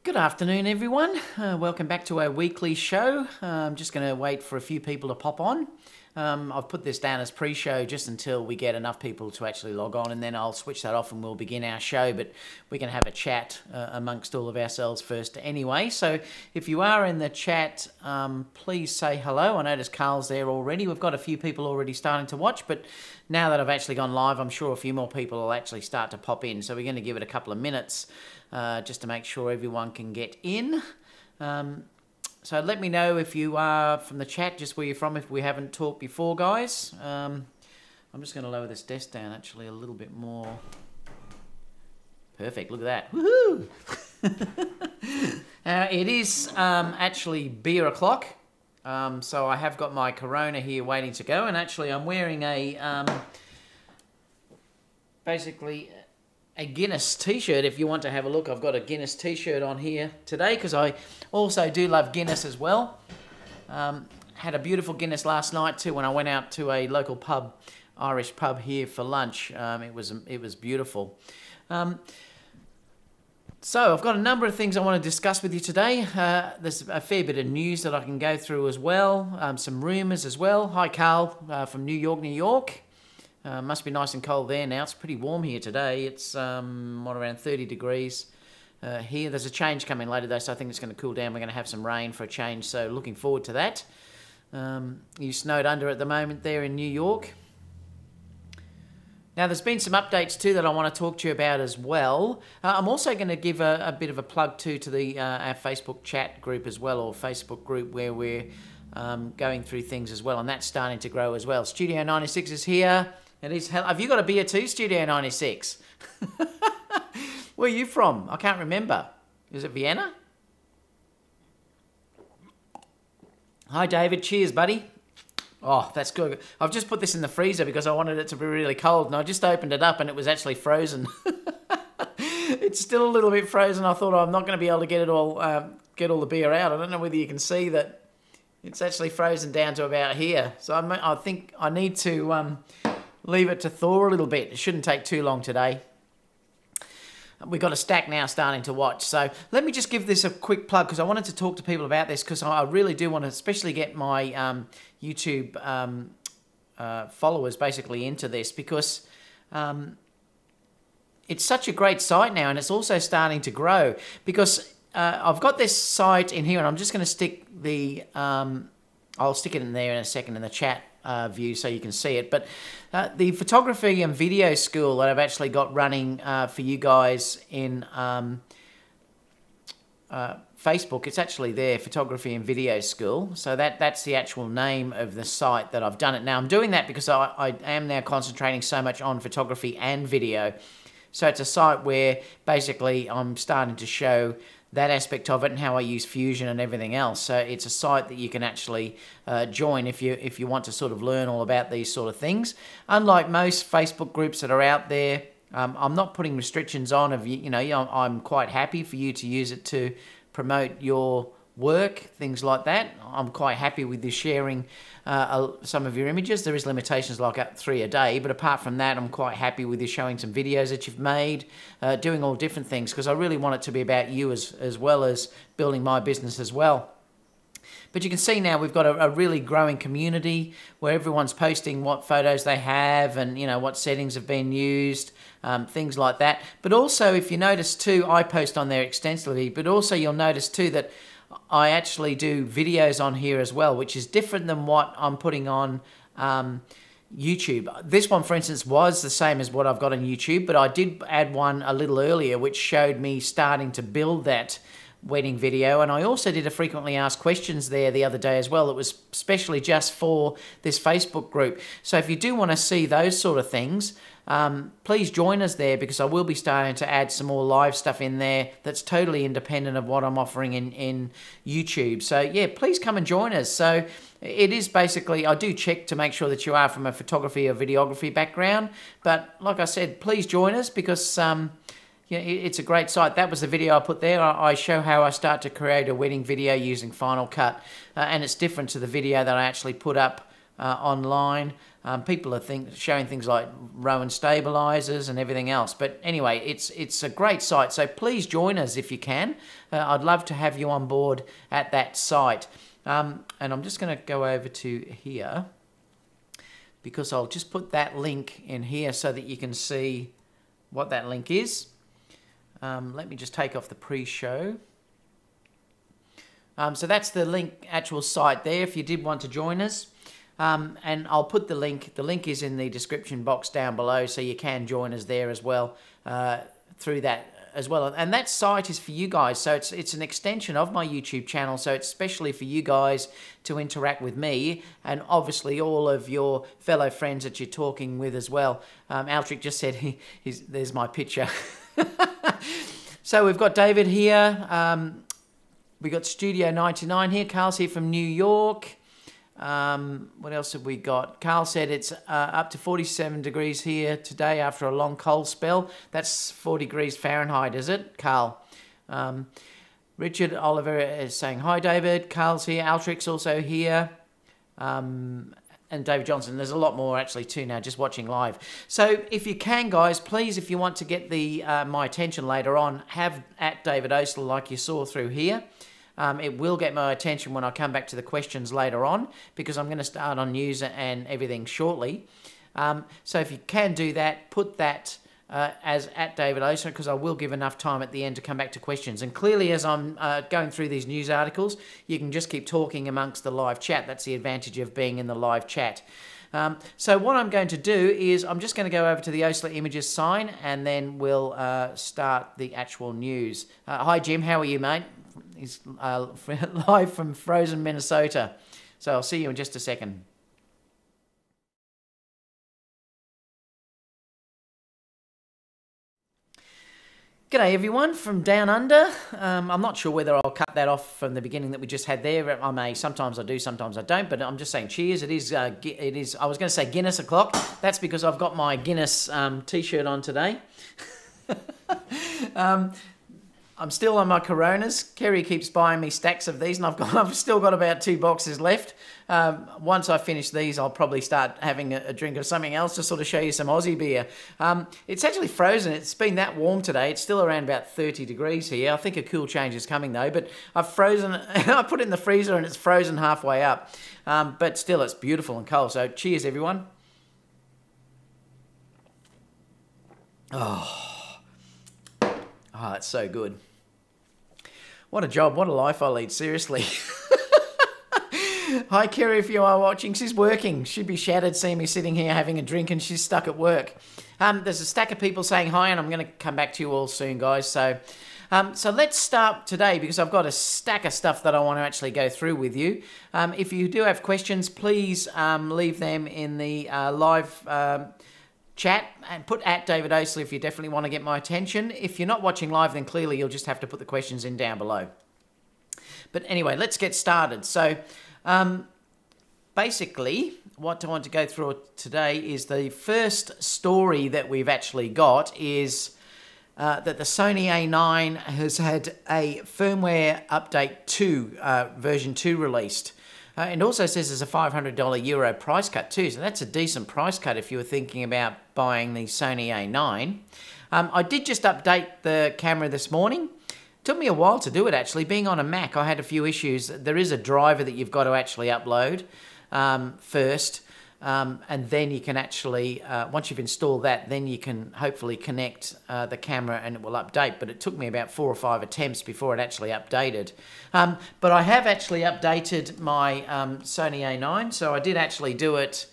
Good afternoon, everyone. Welcome back to our weekly show. I'm just going to wait for a few people to pop on. I've put this down as pre-show just until we get enough people to actually log on, and then I'll switch that off and we'll begin our show. But we can have a chat amongst all of ourselves first anyway. So if you are in the chat, please say hello. I notice Carl's there already. We've got a few people already starting to watch, but now that I've actually gone live, I'm sure a few more people will actually start to pop in. So we're going to give it a couple of minutes just to make sure everyone can get in. So let me know if you are from the chat, just where you're from, if we haven't talked before, guys. I'm just going to lower this desk down actually a little bit more. Perfect, look at that. Woohoo! It is actually beer o'clock. So I have got my Corona here waiting to go, and actually I'm wearing a basically a Guinness t-shirt. If you want to have a look, I've got a Guinness t-shirt on here today because I also do love Guinness as well. Had a beautiful Guinness last night too when I went out to a local pub, Irish pub here for lunch. It was beautiful. So I've got a number of things I want to discuss with you today. There's a fair bit of news that I can go through as well. Some rumours as well. Hi Carl from New York, New York. Must be nice and cold there now. It's pretty warm here today. It's around 30 degrees here. There's a change coming later though, so I think it's going to cool down. We're going to have some rain for a change, so looking forward to that. You snowed under at the moment there in New York. Now there's been some updates too that I want to talk to you about as well. I'm also going to give a bit of a plug too to the our Facebook chat group as well, or Facebook group where we're going through things as well, and that's starting to grow as well. Studio 96 is here. It is. Have you got a beer too, Studio 96? Where are you from? I can't remember. Is it Vienna? Hi, David. Cheers, buddy. Oh, that's good. I've just put this in the freezer because I wanted it to be really cold, and I just opened it up and it was actually frozen. It's still a little bit frozen. I thought, oh, I'm not going to be able to get all the beer out. I don't know whether you can see that it's actually frozen down to about here. So I think I need to leave it to thaw a little bit. It shouldn't take too long today. We've got a stack now starting to watch. So let me just give this a quick plug because I wanted to talk to people about this because I really do want to especially get my YouTube followers basically into this because it's such a great site now, and it's also starting to grow because I've got this site in here, and I'm just going to stick the I'll stick it in there in a second in the chat view so you can see it. But the photography and video school that I've actually got running for you guys in Facebook, it's actually there, Photography and Video School. So that's the actual name of the site that I've done it. Now I'm doing that because I am now concentrating so much on photography and video. So it's a site where basically I'm starting to show that aspect of it and how I use Fusion and everything else. So it's a site that you can actually join if you want to sort of learn all about these sort of things. Unlike most Facebook groups that are out there, I'm not putting restrictions on of I'm quite happy for you to use it to promote your work, things like that. I'm quite happy with you sharing some of your images. There is limitations like 3 a day, but apart from that, I'm quite happy with you showing some videos that you've made, doing all different things, because I really want it to be about you as well as building my business as well. But you can see now we've got a really growing community where everyone's posting what photos they have and what settings have been used, things like that. But also, if you notice too, I post on there extensively, but also you'll notice too that I actually do videos on here as well, which is different than what I'm putting on YouTube. This one, for instance, was the same as what I've got on YouTube, but I did add one a little earlier, which showed me starting to build that wedding video. And I also did a frequently asked questions there the other day as well. It was specially just for this Facebook group. So if you do want to see those sort of things, please join us there because I will be starting to add some more live stuff in there that's totally independent of what I'm offering in YouTube. So yeah, please come and join us. So it is basically, I do check to make sure that you are from a photography or videography background. But like I said, please join us because it's a great site. That was the video I put there. I show how I start to create a wedding video using Final Cut. And it's different to the video that I actually put up online. People are showing things like Rowan stabilizers and everything else. But anyway, it's a great site. So please join us if you can. I'd love to have you on board at that site. And I'm just going to go over to here, because I'll just put that link in here so that you can see what that link is. Let me just take off the pre-show. So that's the link, actual site there, if you did want to join us. And I'll put the link. The link is in the description box down below, so you can join us there as well, through that as well. And that site is for you guys, so it's an extension of my YouTube channel, so it's especially for you guys to interact with me, and obviously all of your fellow friends that you're talking with as well. Altric just said, there's my picture. So we've got David here. We got Studio 99 here. Carl's here from New York. What else have we got? Carl said it's up to 47 degrees here today after a long cold spell. That's 4 degrees Fahrenheit, is it, Carl? Richard Oliver is saying, hi, David. Carl's here. Altric's also here. And David Johnson. There's a lot more actually too now, just watching live. So if you can, guys, please, if you want to get my attention later on, have at David Oastler like you saw through here. It will get my attention when I come back to the questions later on, because I'm going to start on news and everything shortly. So if you can do that, put that as at David Oastler, because I will give enough time at the end to come back to questions. And clearly, as I'm going through these news articles, you can just keep talking amongst the live chat. That's the advantage of being in the live chat. So what I'm going to do is I'm just going to go over to the Oastler Images sign, and then we'll start the actual news. Hi, Jim. How are you, mate? He's live from frozen Minnesota. So I'll see you in just a second. G'day everyone from down under. I'm not sure whether I'll cut that off from the beginning that we just had there. I may, sometimes I do, sometimes I don't, but I'm just saying cheers. It is, I was going to say Guinness o'clock. That's because I've got my Guinness t-shirt on today. I'm still on my Coronas. Kerry keeps buying me stacks of these, and I've still got about 2 boxes left. Once I finish these, I'll probably start having a drink of something else to sort of show you some Aussie beer. It's actually frozen. It's been that warm today. It's still around about 30 degrees here. I think a cool change is coming though, but I've frozen, I put it in the freezer and it's frozen halfway up. But still, it's beautiful and cold. So cheers, everyone. Oh, it's so good. What a job, what a life I lead, seriously. Hi, Kerry, if you are watching. She's working. She'd be shattered seeing me sitting here having a drink, and she's stuck at work. There's a stack of people saying hi, and I'm going to come back to you all soon, guys. So let's start today, because I've got a stack of stuff that I want to actually go through with you. If you do have questions, please leave them in the live chat, and put at David Oastler if you definitely want to get my attention. If you're not watching live, then clearly you'll just have to put the questions in down below. But anyway, let's get started. So basically, what I want to go through today is the first story that we've actually got is that the Sony A9 has had a firmware update 2, version 2 released. It also says there's a €500 Euro price cut too, so that's a decent price cut if you were thinking about buying the Sony A9. I did just update the camera this morning. It took me a while to do it actually. Being on a Mac, I had a few issues. There is a driver that you've got to actually upload first, and then you can actually, once you've installed that, then you can hopefully connect the camera and it will update. But it took me about 4 or 5 attempts before it actually updated. But I have actually updated my Sony A9, so I did actually do it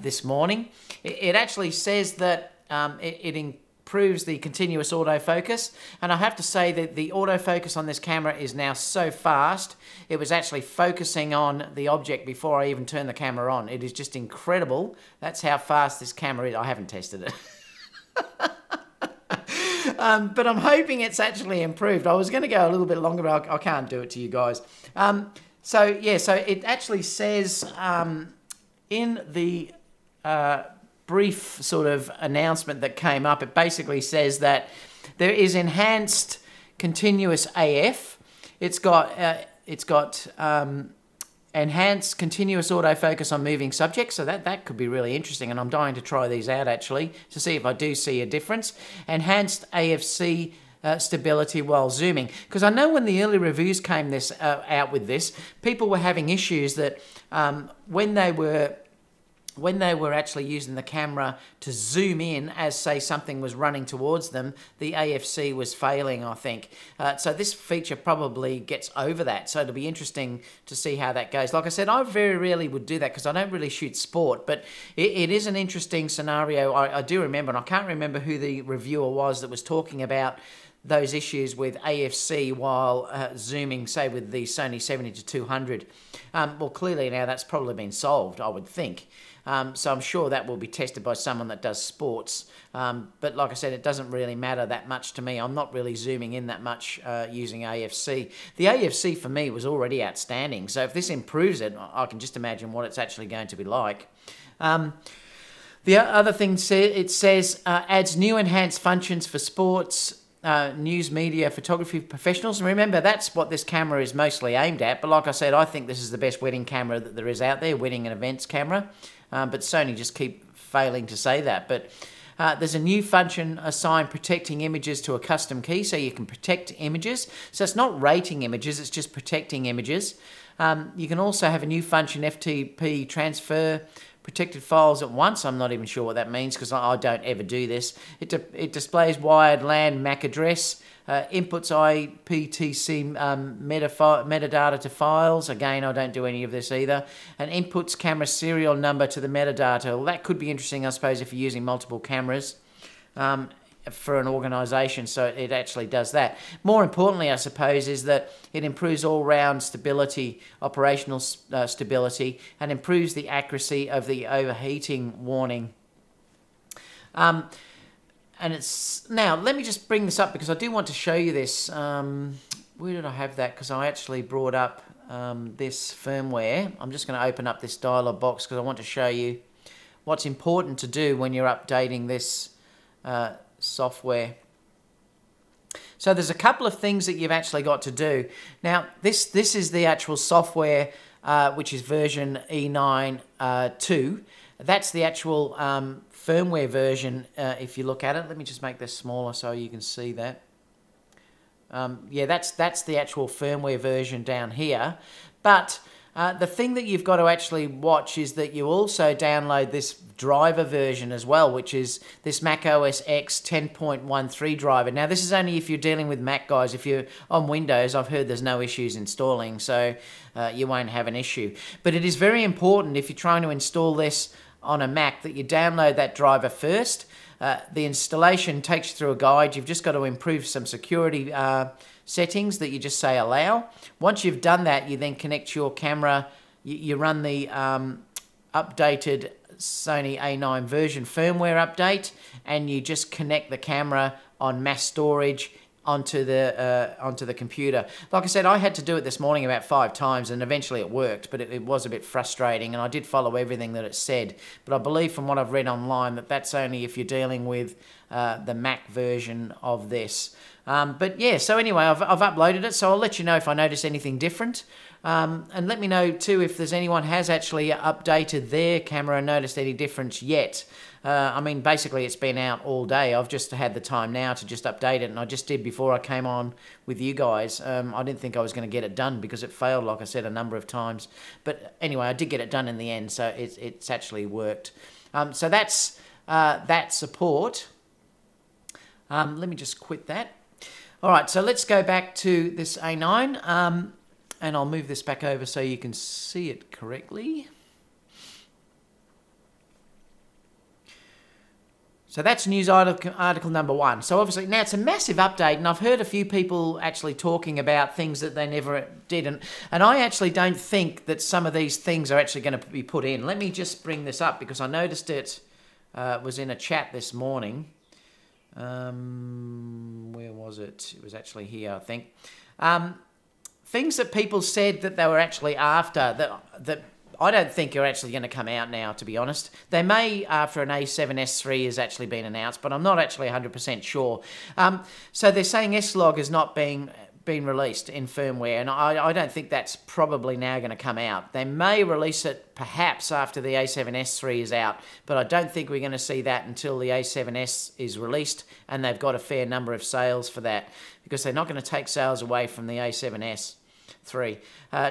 this morning. It actually says that it improves the continuous autofocus, and I have to say that the autofocus on this camera is now so fast, it was actually focusing on the object before I even turned the camera on. It is just incredible. That's how fast this camera is. I haven't tested it. But I'm hoping it's actually improved. I was going to go a little bit longer, but I can't do it to you guys. So it actually says in the brief sort of announcement that came up, it basically says that there is enhanced continuous AF. It's got Enhance continuous autofocus on moving subjects, so that could be really interesting, and I'm dying to try these out actually to see if I do see a difference. Enhanced AFC stability while zooming, because I know when the early reviews came out with this, people were having issues that when they were actually using the camera to zoom in as, say, something was running towards them, the AFC was failing, I think. So this feature probably gets over that. So it'll be interesting to see how that goes. Like I said, I very rarely would do that because I don't really shoot sport, but it is an interesting scenario. I do remember, and I can't remember who the reviewer was that was talking about those issues with AFC while zooming, say, with the Sony 70-200. Well, clearly now that's probably been solved, I would think. So I'm sure that will be tested by someone that does sports. But like I said, it doesn't really matter that much to me. I'm not really zooming in that much using AFC. The AFC for me was already outstanding. So if this improves it, I can just imagine what it's actually going to be like. The other thing it says adds new enhanced functions for sports, news media, photography professionals. And remember, that's what this camera is mostly aimed at. But like I said, I think this is the best wedding camera that there is out there, wedding and events camera. But Sony just keep failing to say that. But there's a new function assigned protecting images to a custom key, so you can protect images. So it's not rating images, it's just protecting images. You can also have a new function, FTP transfer protected files at once. I'm not even sure what that means because I don't ever do this. It displays wired LAN MAC address, inputs IPTC metadata to files. Again, I don't do any of this either. And inputs camera serial number to the metadata. Well, that could be interesting, I suppose, if you're using multiple cameras for an organization, so it actually does that. More importantly, I suppose, is that it improves all-round stability, operational stability, and improves the accuracy of the overheating warning. And it's now, let me just bring this up because I do want to show you this. Where did I have that? Because I actually brought up this firmware. I'm just going to open up this dialog box because I want to show you what's important to do when you're updating this software. So there's a couple of things that you've actually got to do. Now, this is the actual software, which is version E9.2. That's the actual firmware version, if you look at it. Let me just make this smaller so you can see that. Yeah, that's the actual firmware version down here. But the thing that you've got to actually watch is that you also download this driver version as well, which is this Mac OS X 10.13 driver. Now, this is only if you're dealing with Mac, guys. If you're on Windows, I've heard there's no issues installing, so you won't have an issue. But it is very important if you're trying to install this on a Mac that you download that driver first. The installation takes you through a guide. You've just got to improve some security settings that you just say allow. Once you've done that, you then connect your camera. You run the updated Sony A9 version firmware update, and you just connect the camera on mass storage onto the computer. Like I said, I had to do it this morning about 5 times, and eventually it worked, but it was a bit frustrating, and I did follow everything that it said. But I believe from what I've read online that that's only if you're dealing with the Mac version of this. But yeah, so anyway, I've uploaded it, so I'll let you know if I notice anything different. And let me know too if there's anyone has actually updated their camera and noticed any difference yet. I mean, basically it's been out all day. I've just had the time now to just update it, and I just did before I came on with you guys. I didn't think I was going to get it done because it failed, like I said, a number of times. But anyway, I did get it done in the end, so it's actually worked. So that's that support. Let me just quit that. All right, so let's go back to this A9, and I'll move this back over so you can see it correctly. So that's news article number 1. So obviously, now it's a massive update, and I've heard a few people actually talking about things that they never did, and I actually don't think that some of these things are actually going to be put in. Let me just bring this up because I noticed it was in a chat this morning. Where was it? It was actually here, I think. Things that people said that they were actually after that I don't think are actually going to come out now, to be honest. They may after an A7S3 has actually been announced, but I'm not actually 100% sure. So they're saying S-Log is not being been released in firmware, and I don't think that's probably now going to come out. They may release it perhaps after the A7S3 is out, but I don't think we're going to see that until the A7S is released, and they've got a fair number of sales for that, because they're not going to take sales away from the A7S3.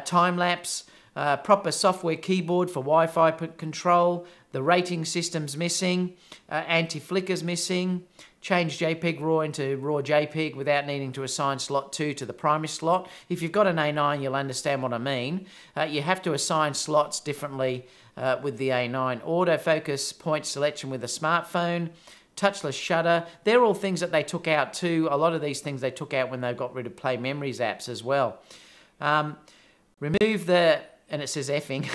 Time-lapse, proper software keyboard for Wi-Fi control, the rating system's missing, anti-flicker's missing, change JPEG RAW into RAW JPEG without needing to assign slot 2 to the primary slot. If you've got an A9, you'll understand what I mean. You have to assign slots differently with the A9. Autofocus point selection with a smartphone, touchless shutter. They're all things that they took out too. A lot of these things they took out when they got rid of Play Memories apps as well. Remove the, and it says effing,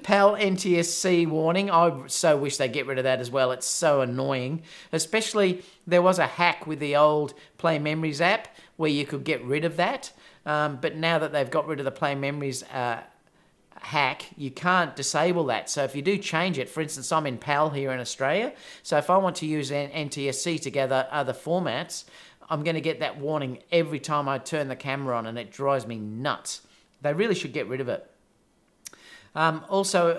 PAL NTSC warning. I so wish they get rid of that as well. It's so annoying. Especially, there was a hack with the old Play Memories app where you could get rid of that. But now that they've got rid of the Play Memories hack, you can't disable that. So if you do change it, for instance, I'm in PAL here in Australia. So if I want to use NTSC to gather other formats, I'm going to get that warning every time I turn the camera on, and it drives me nuts. They really should get rid of it. Also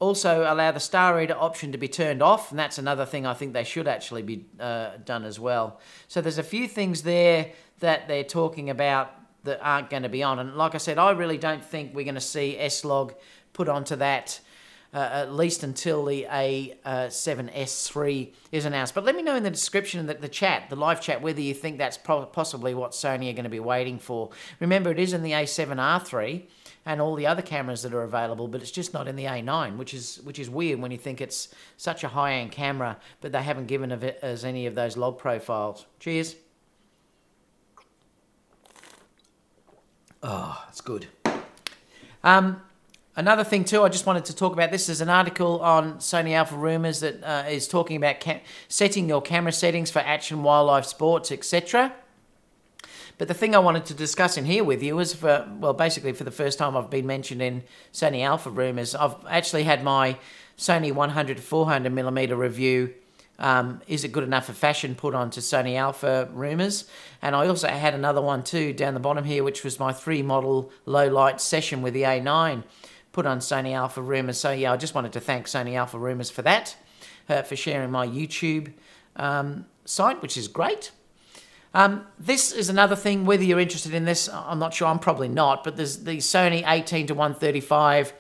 allow the star reader option to be turned off, and that's another thing I think they should actually be done as well. So there's a few things there that they're talking about that aren't going to be on, and like I said, I really don't think we're going to see S-Log put onto that at least until the A7S3 is announced. But let me know in the description, the chat, the live chat, whether you think that's possibly what Sony are going to be waiting for. Remember, it is in the A7RIII and all the other cameras that are available, but it's just not in the A9, which is weird when you think it's such a high-end camera, but they haven't given us any of those log profiles. Cheers. Oh, it's good. Another thing too, I just wanted to talk about, this is an article on Sony Alpha rumours that is talking about setting your camera settings for action, wildlife, sports, etc. But the thing I wanted to discuss in here with you is, basically for the first time I've been mentioned in Sony Alpha rumours. I've actually had my Sony 100-400mm review, is it good enough for fashion, put onto Sony Alpha rumours. And I also had another one too down the bottom here, which was my 3-model low light session with the A9, put on Sony Alpha rumours. So yeah, I just wanted to thank Sony Alpha rumours for that, for sharing my YouTube site, which is great. This is another thing, whether you're interested in this, I'm not sure, I'm probably not, but there's the Sony 18-135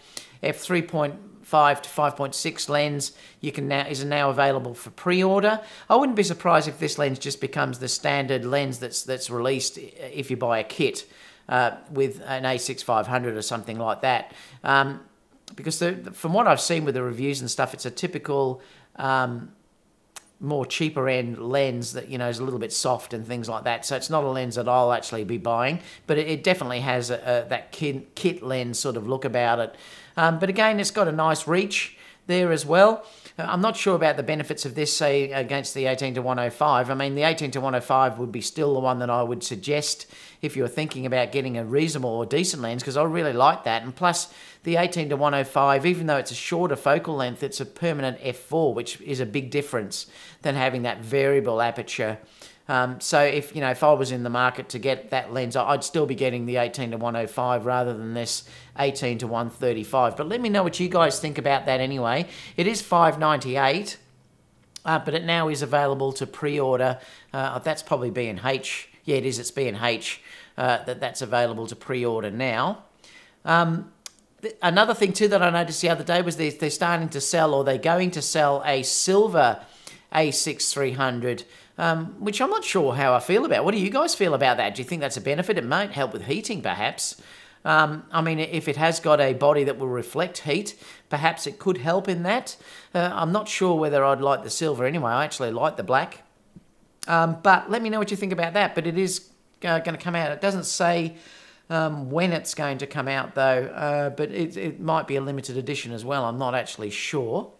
f3.5 to 5.6 lens is now available for pre-order. I wouldn't be surprised if this lens just becomes the standard lens that's released if you buy a kit with an A6500 or something like that. Because from what I've seen with the reviews and stuff, it's a typical more cheaper end lens that, you know, is a little bit soft and things like that. So it's not a lens that I'll actually be buying, but it definitely has that kit lens sort of look about it. But again, it's got a nice reach there as well. I'm not sure about the benefits of this, say, against the 18-105. I mean, the 18-105 would be still the one that I would suggest if you're thinking about getting a reasonable or decent lens, because I really like that. And plus, the 18-105, even though it's a shorter focal length, it's a permanent f4, which is a big difference than having that variable aperture. So if I was in the market to get that lens, I'd still be getting the 18-105 rather than this 18-135. But let me know what you guys think about that anyway. It is $598, but it now is available to pre-order. That's probably B&H. Yeah, it is. It's B&H that's available to pre-order now. Another thing too that I noticed the other day was they're starting to sell, or they're going to sell, a silver A6300. Which I'm not sure how I feel about. What do you guys feel about that? Do you think that's a benefit? It might help with heating, perhaps. I mean, if it has got a body that will reflect heat, perhaps it could help in that. I'm not sure whether I'd like the silver anyway. I actually like the black. But let me know what you think about that. But it is going to come out. It doesn't say when it's going to come out, though. But it might be a limited edition as well. I'm not actually sure.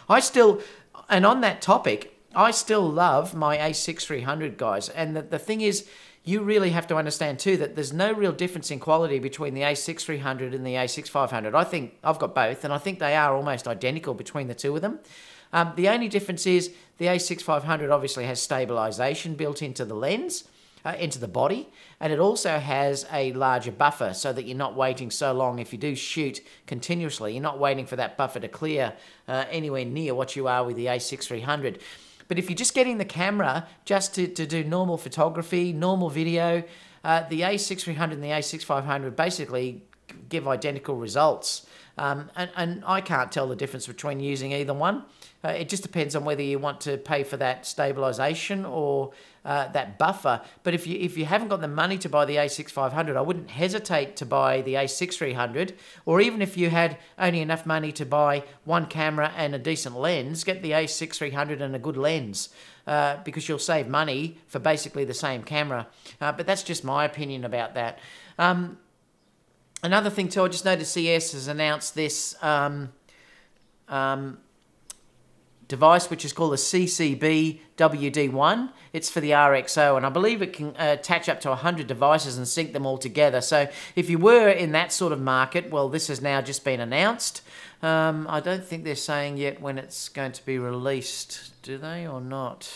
And on that topic, I still love my A6300, guys. And the thing is, you really have to understand too that there's no real difference in quality between the A6300 and the A6500. I think I've got both, and I think they are almost identical between the two of them. The only difference is the A6500 obviously has stabilization built into the lens, into the body, and it also has a larger buffer so that you're not waiting so long. If you do shoot continuously, you're not waiting for that buffer to clear anywhere near what you are with the a6300. But if you're just getting the camera just to do normal photography, normal video, the a6300 and the a6500 basically give identical results. And I can't tell the difference between using either one. It just depends on whether you want to pay for that stabilization or that buffer. But if you haven't got the money to buy the a6500, I wouldn't hesitate to buy the a6300. Or even if you had only enough money to buy one camera and a decent lens, get the a6300 and a good lens, because you'll save money for basically the same camera. But that's just my opinion about that. Another thing too, I just noticed CS has announced this device, which is called a CCB WD1. It's for the RXO, and I believe it can attach up to 100 devices and sync them all together. So if you were in that sort of market, well, this has now just been announced. I don't think they're saying yet when it's going to be released, do they, or not?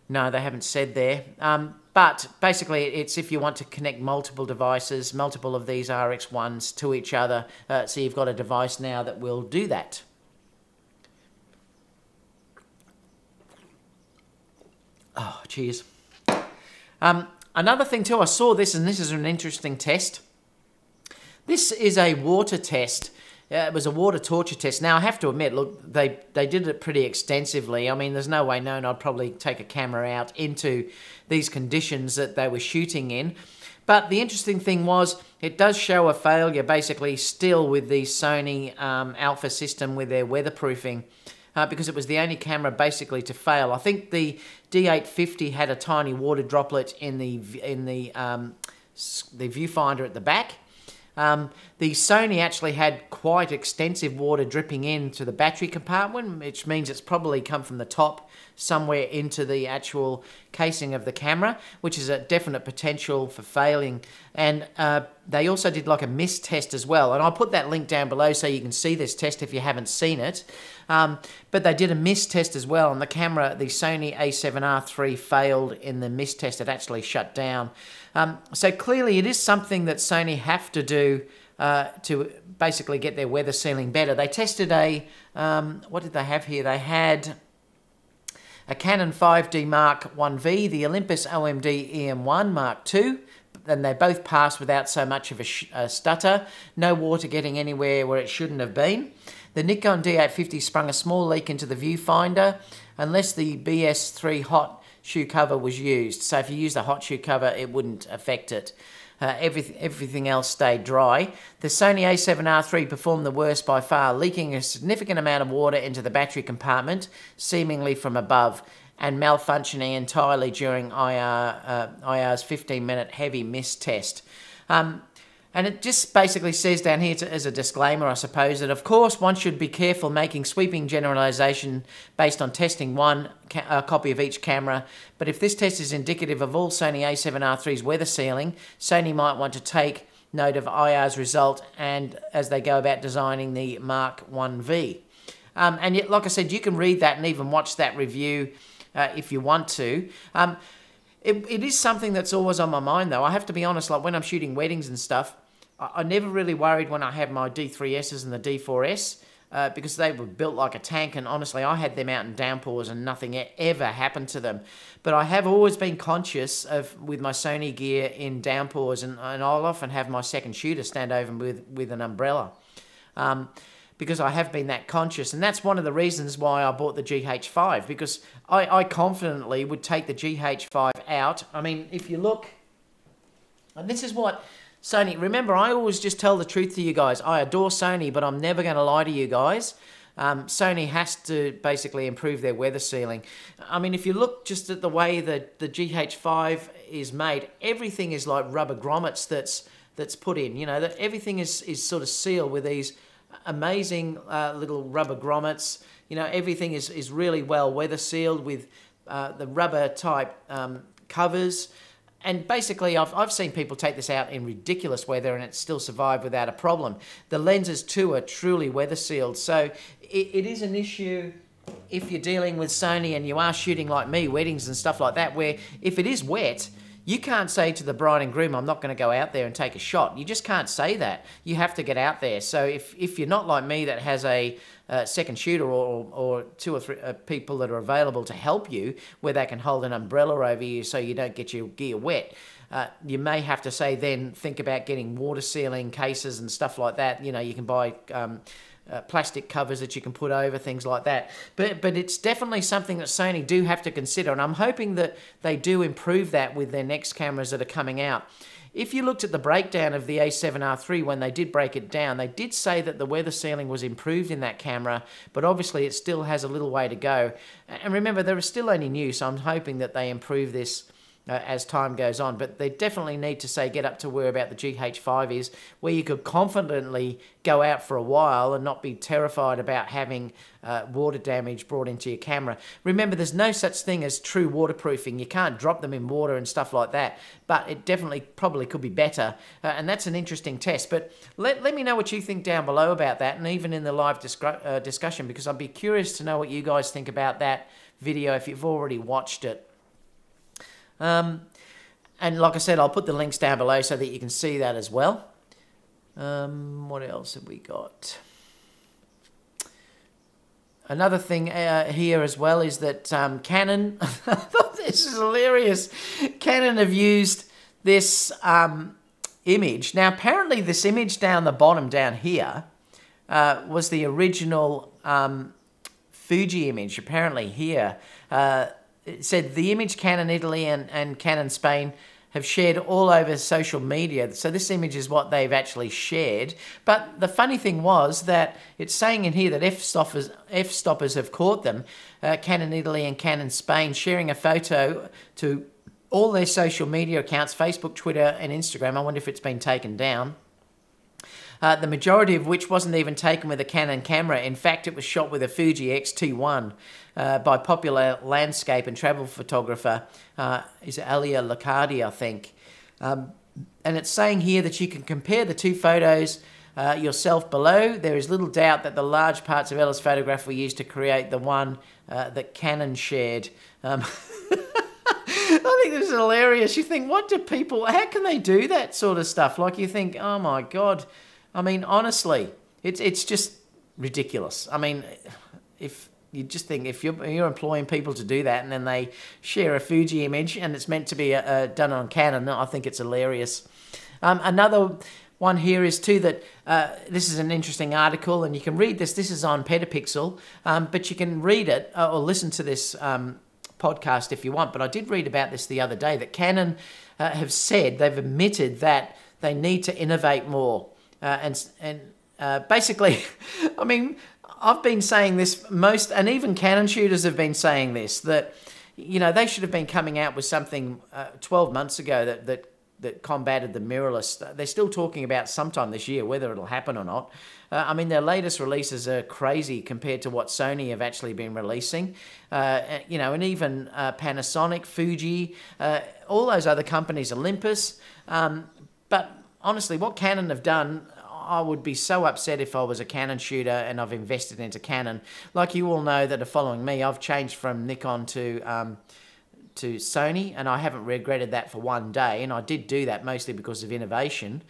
No, they haven't said there. But basically, it's if you want to connect multiple devices, multiple of these RX1s to each other. So you've got a device now that will do that. Oh, cheers. Another thing too, I saw this, and this is an interesting test. This is a water test. It was a water torture test. Now, I have to admit, look, they did it pretty extensively. I mean, there's no way known I'd probably take a camera out into these conditions that they were shooting in. But the interesting thing was, it does show a failure, basically, still with the Sony Alpha system with their weatherproofing, because it was the only camera basically to fail. I think the D850 had a tiny water droplet in the viewfinder at the back. The Sony actually had quite extensive water dripping into the battery compartment, which means it's probably come from the top somewhere into the actual casing of the camera, which is a definite potential for failing. And they also did like a mist test as well, and I'll put that link down below so you can see this test if you haven't seen it. But they did a mist test as well, and the camera, the Sony A7R3, failed in the mist test. It actually shut down. So clearly it is something that Sony have to do to basically get their weather sealing better. They tested a, what did they have here? They had a Canon 5D Mark 1V, the Olympus OMD EM1 Mark II, and they both passed without so much of a stutter, no water getting anywhere where it shouldn't have been. The Nikon D850 sprung a small leak into the viewfinder unless the BS3 hot shoe cover was used. So if you use the hot shoe cover, it wouldn't affect it. Everything else stayed dry. The Sony A7R3 performed the worst by far, leaking a significant amount of water into the battery compartment, seemingly from above, and malfunctioning entirely during IR's 15-minute heavy mist test. And it just basically says down here as a disclaimer, I suppose, that of course one should be careful making sweeping generalization based on testing one copy of each camera. But if this test is indicative of all Sony A7R3's weather sealing, Sony might want to take note of IR's result and as they go about designing the Mark 1V. And yet, like I said, you can read that and even watch that review if you want to. It is something that's always on my mind, though. I have to be honest, like when I'm shooting weddings and stuff, I never really worried when I had my D3Ss and the D4S because they were built like a tank, and honestly, I had them out in downpours and nothing ever happened to them. But I have always been conscious of, with my Sony gear in downpours, and I'll often have my second shooter stand over with an umbrella. Because I have been that conscious, and that's one of the reasons why I bought the GH5, because I confidently would take the GH5 out. I mean, if you look, and this is what Sony, remember, I always just tell the truth to you guys. I adore Sony, but I'm never going to lie to you guys. Sony has to basically improve their weather sealing. I mean, if you look just at the way that the GH5 is made, everything is like rubber grommets that's put in, you know, that everything is sort of sealed with these amazing little rubber grommets. You know, everything is really well weather sealed with the rubber type covers. And basically, I've seen people take this out in ridiculous weather and it still survived without a problem. The lenses too are truly weather sealed. So it is an issue if you're dealing with Sony and you are shooting like me, weddings and stuff like that, where if it is wet, you can't say to the bride and groom, I'm not going to go out there and take a shot. You just can't say that. You have to get out there. So if you're not like me that has a second shooter or two or three people that are available to help you, where they can hold an umbrella over you so you don't get your gear wet, you may have to say then think about getting water sealing cases and stuff like that. You know, you can buy plastic covers that you can put over, things like that. But it's definitely something that Sony do have to consider, and I'm hoping that they do improve that with their next cameras that are coming out. If you looked at the breakdown of the A7R3 when they did break it down, they did say that the weather sealing was improved in that camera, but obviously it still has a little way to go. And remember, they're still only new, so I'm hoping that they improve this as time goes on. But they definitely need to, say, get up to where about the GH5 is, where you could confidently go out for a while and not be terrified about having water damage brought into your camera. Remember, there's no such thing as true waterproofing. You can't drop them in water and stuff like that, but it definitely probably could be better, and that's an interesting test. But let me know what you think down below about that, and even in the live discussion, because I'd be curious to know what you guys think about that video if you've already watched it. And like I said, I'll put the links down below so that you can see that as well. What else have we got? Another thing here as well is that Canon, this is hilarious, Canon have used this image. Now, apparently this image down the bottom down here was the original Fuji image, apparently here. It said the image Canon Italy and Canon Spain have shared all over social media. So this image is what they've actually shared. But the funny thing was that it's saying in here that f-stoppers have caught them, Canon Italy and Canon Spain, sharing a photo to all their social media accounts, Facebook, Twitter and Instagram. I wonder if it's been taken down. The majority of which wasn't even taken with a Canon camera. In fact, it was shot with a Fuji X-T1 by popular landscape and travel photographer, is Alia Lacardi, I think. And it's saying here that you can compare the two photos yourself below. There is little doubt that the large parts of Ella's photograph were used to create the one that Canon shared. I think this is hilarious. You think, what do people, how can they do that sort of stuff? Like, you think, oh my God. I mean, honestly, it's just ridiculous. I mean, if you just think, if you're employing people to do that and then they share a Fuji image and it's meant to be done on Canon, I think it's hilarious. Another one here is too that this is an interesting article, and you can read this. This is on Petapixel, but you can read it or listen to this podcast if you want. But I did read about this the other day, that Canon have said, they've admitted that they need to innovate more. Basically, I mean, I've been saying this, and even Canon shooters have been saying this, that, you know, they should have been coming out with something 12 months ago that combated the mirrorless. They're still talking about sometime this year, whether it'll happen or not. I mean, their latest releases are crazy compared to what Sony have actually been releasing. You know, and even Panasonic, Fuji, all those other companies, Olympus. But honestly, what Canon have done, I would be so upset if I was a Canon shooter and I've invested into Canon. Like you all know that are following me, I've changed from Nikon to Sony, and I haven't regretted that for one day, and I did do that mostly because of innovation.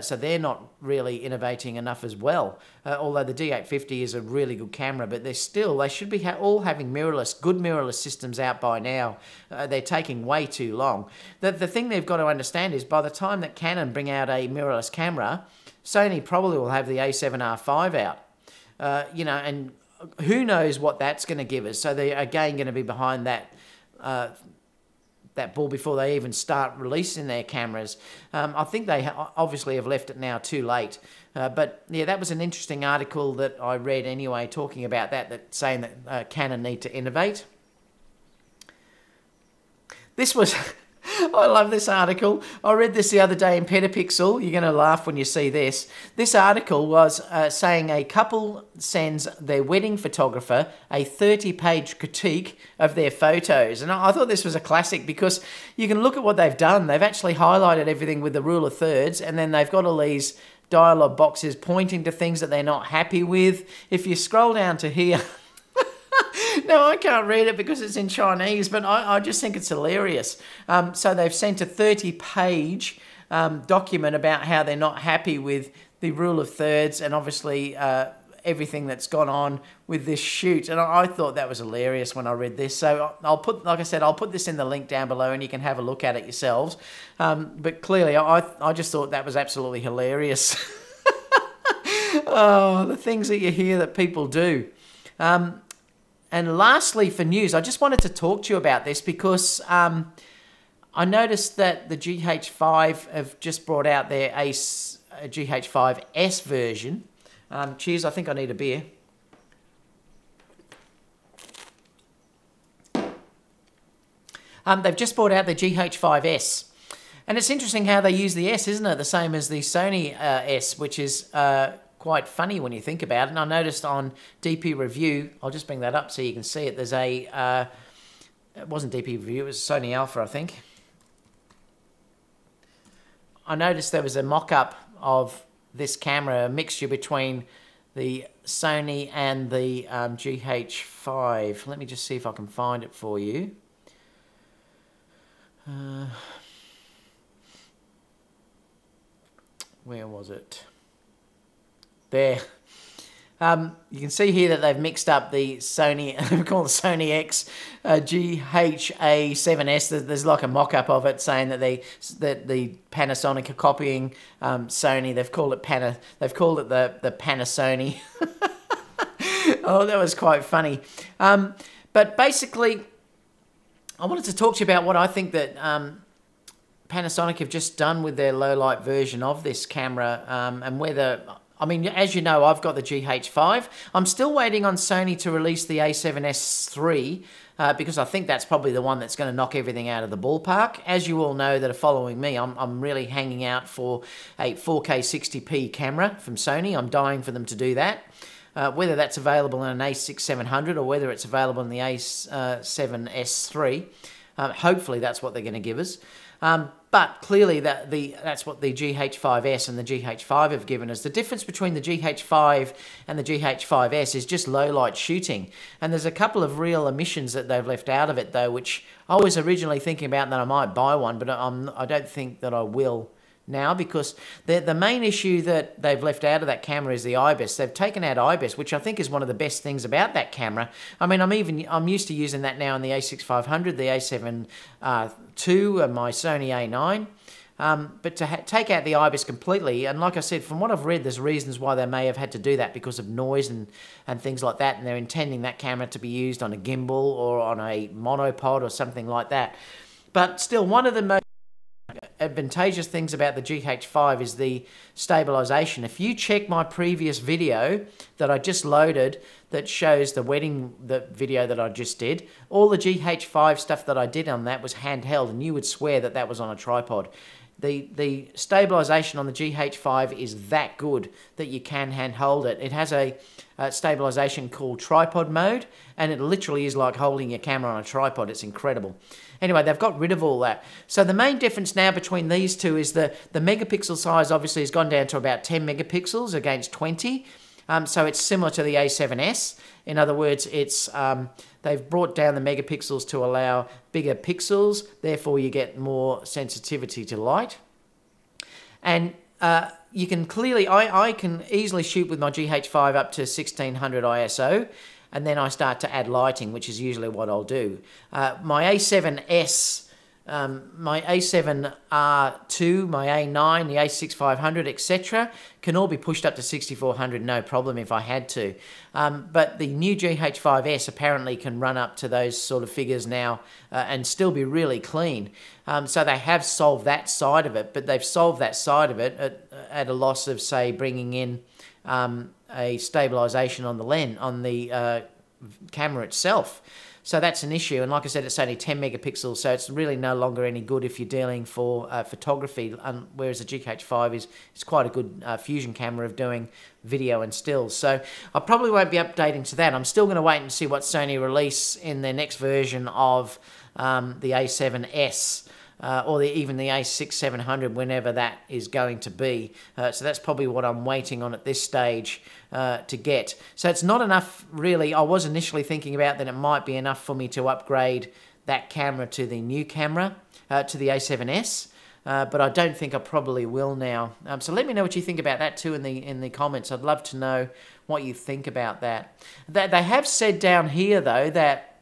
So they're not really innovating enough as well, although the D850 is a really good camera, but they should be all having good mirrorless systems out by now. They're taking way too long. The thing they've got to understand is by the time that Canon bring out a mirrorless camera, Sony probably will have the A7R5 out, you know, and who knows what that's going to give us. So they're again going to be behind that ball before they even start releasing their cameras. I think they obviously have left it now too late. But yeah, that was an interesting article that I read anyway, talking about that saying that Canon need to innovate. This was... I love this article. I read this the other day in Petapixel. You're going to laugh when you see this. This article was saying a couple sends their wedding photographer a 30-page critique of their photos. And I thought this was a classic because you can look at what they've done. They've actually highlighted everything with the rule of thirds, and then they've got all these dialogue boxes pointing to things that they're not happy with. If you scroll down to here... No, I can't read it because it's in Chinese, but I just think it's hilarious. So they've sent a 30-page document about how they're not happy with the rule of thirds and obviously everything that's gone on with this shoot. And I thought that was hilarious when I read this. So I'll put, like I said, I'll put this in the link down below and you can have a look at it yourselves. But clearly, I just thought that was absolutely hilarious. Oh, the things that you hear that people do. And lastly, for news, I just wanted to talk to you about this because I noticed that the GH5 have just brought out their GH5s version. Cheers, I think I need a beer. They've just brought out the GH5s. And it's interesting how they use the S, isn't it? The same as the Sony S, which is quite funny when you think about it. And I noticed on DP Review, I'll just bring that up so you can see it. There's a, it wasn't DP Review, it was Sony Alpha, I think. I noticed there was a mock-up of this camera, a mixture between the Sony and the GH5. Let me just see if I can find it for you. Where was it? There. You can see here that they've mixed up the Sony, we call it the Sony X GH5s. There's like a mock-up of it saying that the Panasonic are copying Sony. They've called it the Panasonic. Oh, that was quite funny. But basically, I wanted to talk to you about what I think that Panasonic have just done with their low-light version of this camera, and whether, I mean, as you know, I've got the GH5. I'm still waiting on Sony to release the a7S3 because I think that's probably the one that's going to knock everything out of the ballpark. As you all know that are following me, I'm really hanging out for a 4K 60p camera from Sony. I'm dying for them to do that. Whether that's available in an a6300 or whether it's available in the a7S3, hopefully that's what they're going to give us. But clearly that's what the GH5s and the GH5 have given us. The difference between the GH5 and the GH5s is just low light shooting. And there's a couple of real omissions that they've left out of it though, which I was originally thinking about that I might buy one, but I don't think that I will now, because the main issue that they've left out of that camera is the IBIS. They've taken out IBIS, which I think is one of the best things about that camera. I mean, I'm used to using that now in the a6500, the a7RIII, and my Sony A9. But to take out the IBIS completely, and like I said, from what I've read, there's reasons why they may have had to do that because of noise and things like that, and they're intending that camera to be used on a gimbal or on a monopod or something like that. But still, one of the most advantageous things about the GH5 is the stabilization. If you check my previous video that I just loaded that shows the video that I just did, all the GH5 stuff that I did on that was handheld, and you would swear that that was on a tripod. The stabilization on the GH5 is that good that you can handhold it. It has a stabilization called tripod mode, and it literally is like holding your camera on a tripod. It's incredible. Anyway, they've got rid of all that. So the main difference now between these two is the megapixel size obviously has gone down to about 10 megapixels against 20. So it's similar to the A7S. In other words, it's they've brought down the megapixels to allow bigger pixels, therefore you get more sensitivity to light. And you can clearly, I can easily shoot with my GH5 up to 1600 ISO, and then I start to add lighting, which is usually what I'll do. My A7S, my a7RIII, my A9, the a6500, etc., can all be pushed up to 6400, no problem if I had to. But the new GH5s apparently can run up to those sort of figures now and still be really clean. So they have solved that side of it, but they've solved that side of it at a loss of, say, bringing in a stabilization on the lens, on the camera itself. So that's an issue, and like I said, it's only 10 megapixels, so it's really no longer any good if you're dealing for photography, whereas the GH5 is quite a good fusion camera of doing video and stills. So I probably won't be updating to that. I'm still going to wait and see what Sony release in their next version of the A7S. or even the a6-700 whenever that is going to be. So that's probably what I'm waiting on at this stage to get. So it's not enough really. I was initially thinking about that it might be enough for me to upgrade that camera to the new camera, to the A7S. But I don't think I probably will now. So let me know what you think about that too in the comments. I'd love to know what you think about that. They have said down here though that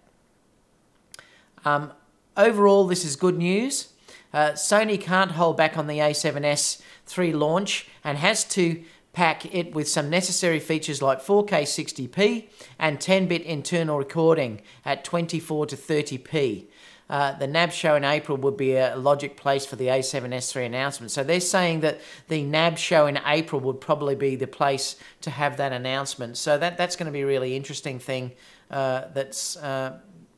overall this is good news. Sony can't hold back on the A7S3 launch and has to pack it with some necessary features like 4K 60p and 10-bit internal recording at 24 to 30p. The NAB show in April would be a logic place for the A7S3 announcement. So they're saying that the NAB show in April would probably be the place to have that announcement. So that's going to be a really interesting thing that's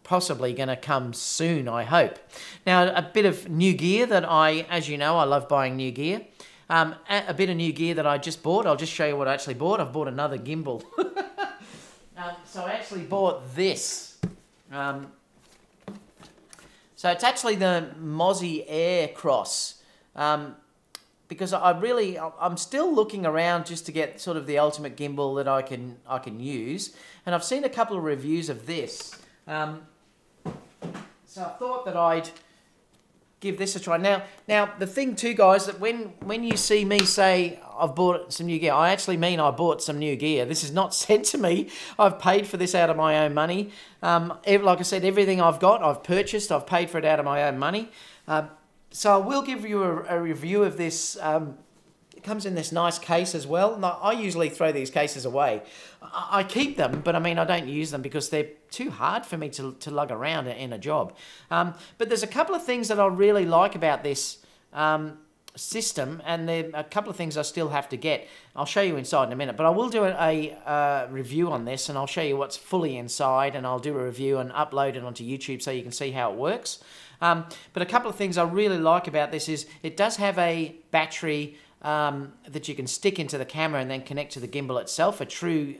possibly going to come soon, I hope. Now, a bit of new gear that as you know, I love buying new gear. A bit of new gear that I just bought. I'll just show you what I actually bought. I've bought another gimbal. So I actually bought this. So it's actually the Moza Aircross, because I'm still looking around just to get sort of the ultimate gimbal that I can use, and I've seen a couple of reviews of this. So I thought that I'd give this a try. Now the thing too, guys, that when you see me say I've bought some new gear, I actually mean I bought some new gear. This is not sent to me. I've paid for this out of my own money. Like I said, everything I've got, I've purchased. I've paid for it out of my own money. So I will give you a review of this. It comes in this nice case as well. Now, I usually throw these cases away. I keep them, but I mean, I don't use them because they're too hard for me to lug around in a job. But there's a couple of things that I really like about this system, and there are a couple of things I still have to get. I'll show you inside in a minute, but I will do a review on this, and I'll show you what's fully inside, and I'll do a review and upload it onto YouTube so you can see how it works. But a couple of things I really like about this is it does have a battery that you can stick into the camera and then connect to the gimbal itself, a true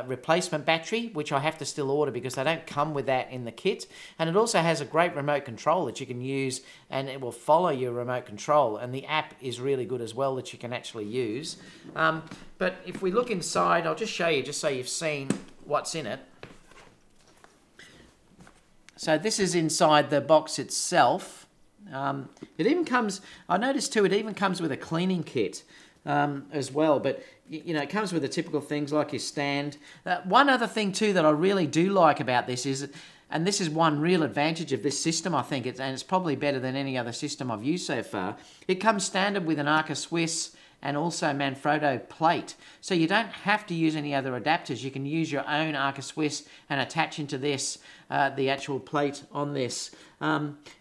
replacement battery, which I have to still order because they don't come with that in the kit. And it also has a great remote control that you can use, and it will follow your remote control, and the app is really good as well that you can actually use. But if we look inside, I'll just show you just so you've seen what's in it. So this is inside the box itself. It even comes, I noticed too, it even comes with a cleaning kit as well, but you know, it comes with the typical things like your stand. One other thing too that I really do like about this is, and this is one real advantage of this system, I think, and it's probably better than any other system I've used so far, it comes standard with an Arca Swiss and also Manfrotto plate. So you don't have to use any other adapters. You can use your own Arca Swiss and attach into this, the actual plate on this.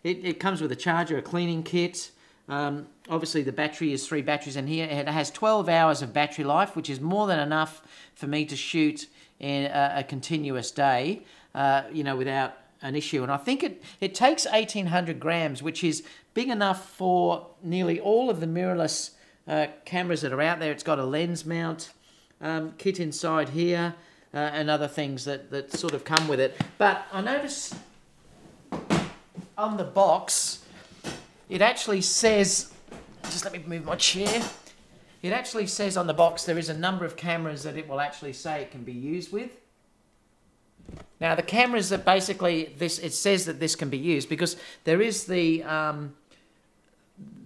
It comes with a charger, a cleaning kit. Obviously the battery is 3 batteries in here. It has 12 hours of battery life, which is more than enough for me to shoot in a continuous day, you know, without an issue. And I think it takes 1,800 grams, which is big enough for nearly all of the mirrorless cameras that are out there. It's got a lens mount kit inside here and other things that sort of come with it. But I notice on the box, it actually says, just let me move my chair. It actually says on the box there is a number of cameras that it will actually say it can be used with. Now the cameras that basically it says that this can be used because there is the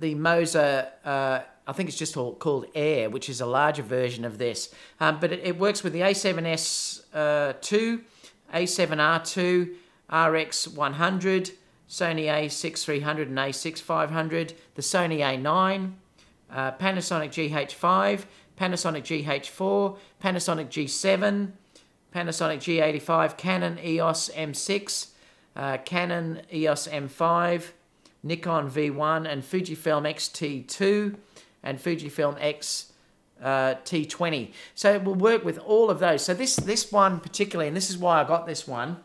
Moza, I think it's just called Air, which is a larger version of this. But it works with the A7S3, A7RIII, RX100, Sony A6300 and A6500, the Sony A9, Panasonic GH5, Panasonic GH4, Panasonic G7, Panasonic G85, Canon EOS M6, Canon EOS M5, Nikon V1, and Fujifilm X-T2, and Fujifilm X-T20. So it will work with all of those. So this one particularly, and this is why I got this one,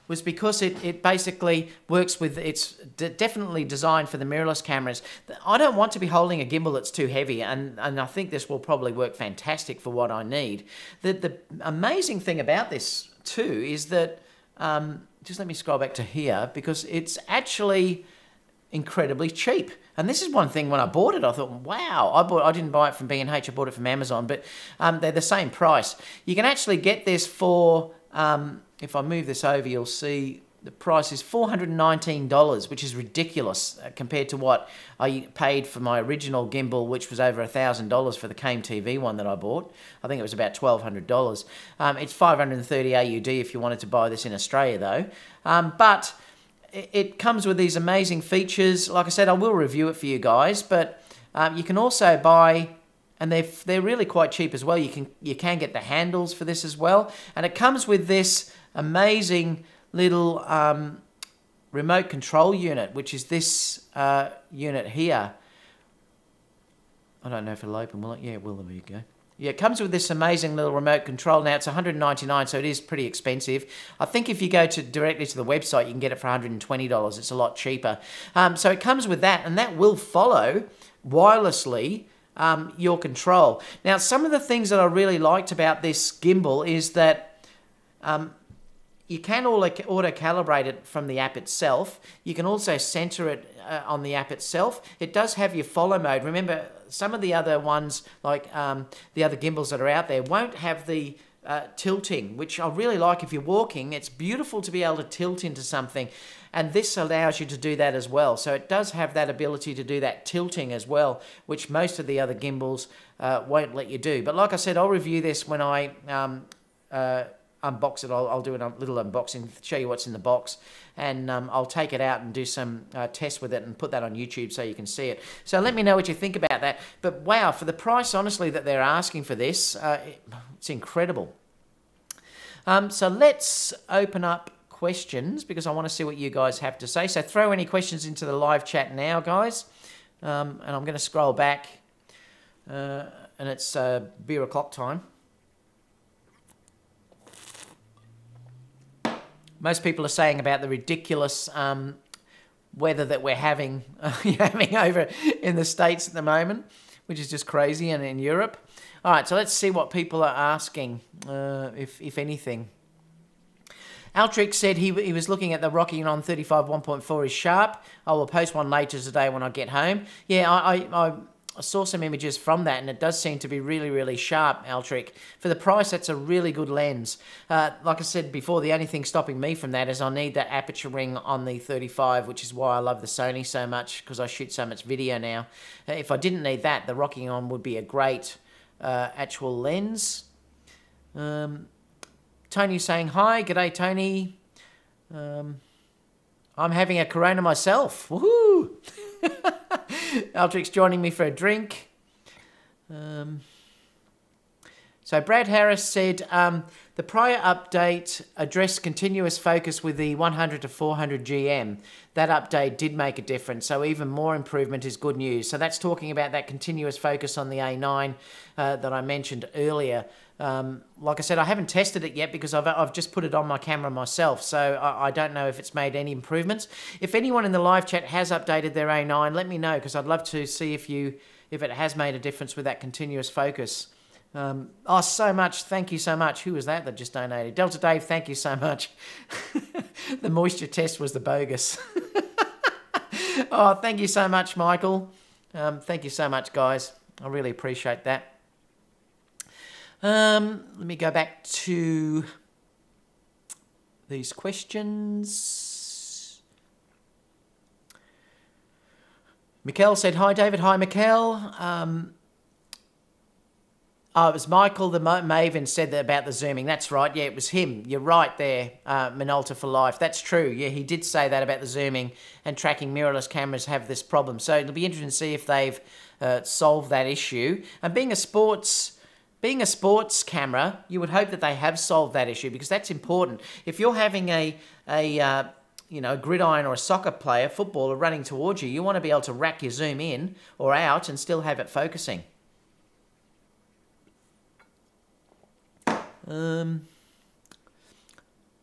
was because it basically works with, it's definitely designed for the mirrorless cameras. I don't want to be holding a gimbal that's too heavy, and I think this will probably work fantastic for what I need. The amazing thing about this too is that just let me scroll back to here, because it's actually incredibly cheap. And this is one thing, when I bought it, I thought, wow, I didn't buy it from B&H, I bought it from Amazon, but they're the same price. You can actually get this for, if I move this over, you'll see the price is $419, which is ridiculous compared to what I paid for my original gimbal, which was over $1,000 for the Came TV one that I bought. I think it was about $1,200. It's 530 AUD if you wanted to buy this in Australia, though. But it comes with these amazing features. Like I said, I will review it for you guys, but you can also buy, and they're really quite cheap as well. You can get the handles for this as well, and it comes with this amazing little remote control unit, which is this unit here. I don't know if it'll open, will it? Yeah, it will. There you go. Yeah, it comes with this amazing little remote control. Now, it's $199, so it is pretty expensive. I think if you go directly to the website, you can get it for $120. It's a lot cheaper. So it comes with that, and that will follow wirelessly your control. Now, some of the things that I really liked about this gimbal is that you can auto-calibrate it from the app itself. You can also center it on the app itself. It does have your follow mode. Remember, some of the other ones, like the other gimbals that are out there, won't have the tilting, which I really like. If you're walking, it's beautiful to be able to tilt into something, and this allows you to do that as well. So it does have that ability to do that tilting as well, which most of the other gimbals won't let you do. But like I said, I'll review this when I unbox it. I'll do a little unboxing, show you what's in the box, and I'll take it out and do some tests with it and put that on YouTube so you can see it. So let me know what you think about that. But wow, for the price, honestly, that they're asking for this, it's incredible. So let's open up questions, because I want to see what you guys have to say. So throw any questions into the live chat now, guys. And I'm going to scroll back, and it's beer o'clock time. Most people are saying about the ridiculous weather that we're having over in the States at the moment, which is just crazy, and in Europe. All right, so let's see what people are asking, if anything. Altric said he was looking at the Rockinon 35 1.4 is sharp. I will post one later today when I get home. Yeah, I saw some images from that, and it does seem to be really, really sharp, Altric. For the price, that's a really good lens. Like I said before, the only thing stopping me from that is I need that aperture ring on the 35, which is why I love the Sony so much, because I shoot so much video now. If I didn't need that, the Rockinon would be a great actual lens. Tony's saying hi. G'day, Tony. I'm having a Corona myself. Woohoo! Altric's joining me for a drink. So Brad Harris said, the prior update addressed continuous focus with the 100 to 400 GM. That update did make a difference, so even more improvement is good news. So that's talking about that continuous focus on the A9 that I mentioned earlier. Like I said, I haven't tested it yet because I've just put it on my camera myself, so I don't know if it's made any improvements. If anyone in the live chat has updated their A9, let me know, because I'd love to see if it has made a difference with that continuous focus. Oh, so much. Thank you so much. Who was that just donated? Delta Dave, thank you so much. The moisture test was the bogus. Oh, thank you so much, Michael. Thank you so much, guys. I really appreciate that. Let me go back to these questions. Mikkel said, hi, David. Hi, Mikkel. Oh, it was Michael the Maven said that about the zooming. That's right. Yeah, it was him. You're right there, Minolta for life. That's true. Yeah, he did say that about the zooming, and tracking mirrorless cameras have this problem. So it'll be interesting to see if they've solved that issue. And being a sports camera, you would hope that they have solved that issue, because that's important. If you're having a gridiron or a soccer player, footballer running towards you, you want to be able to rack your zoom in or out and still have it focusing.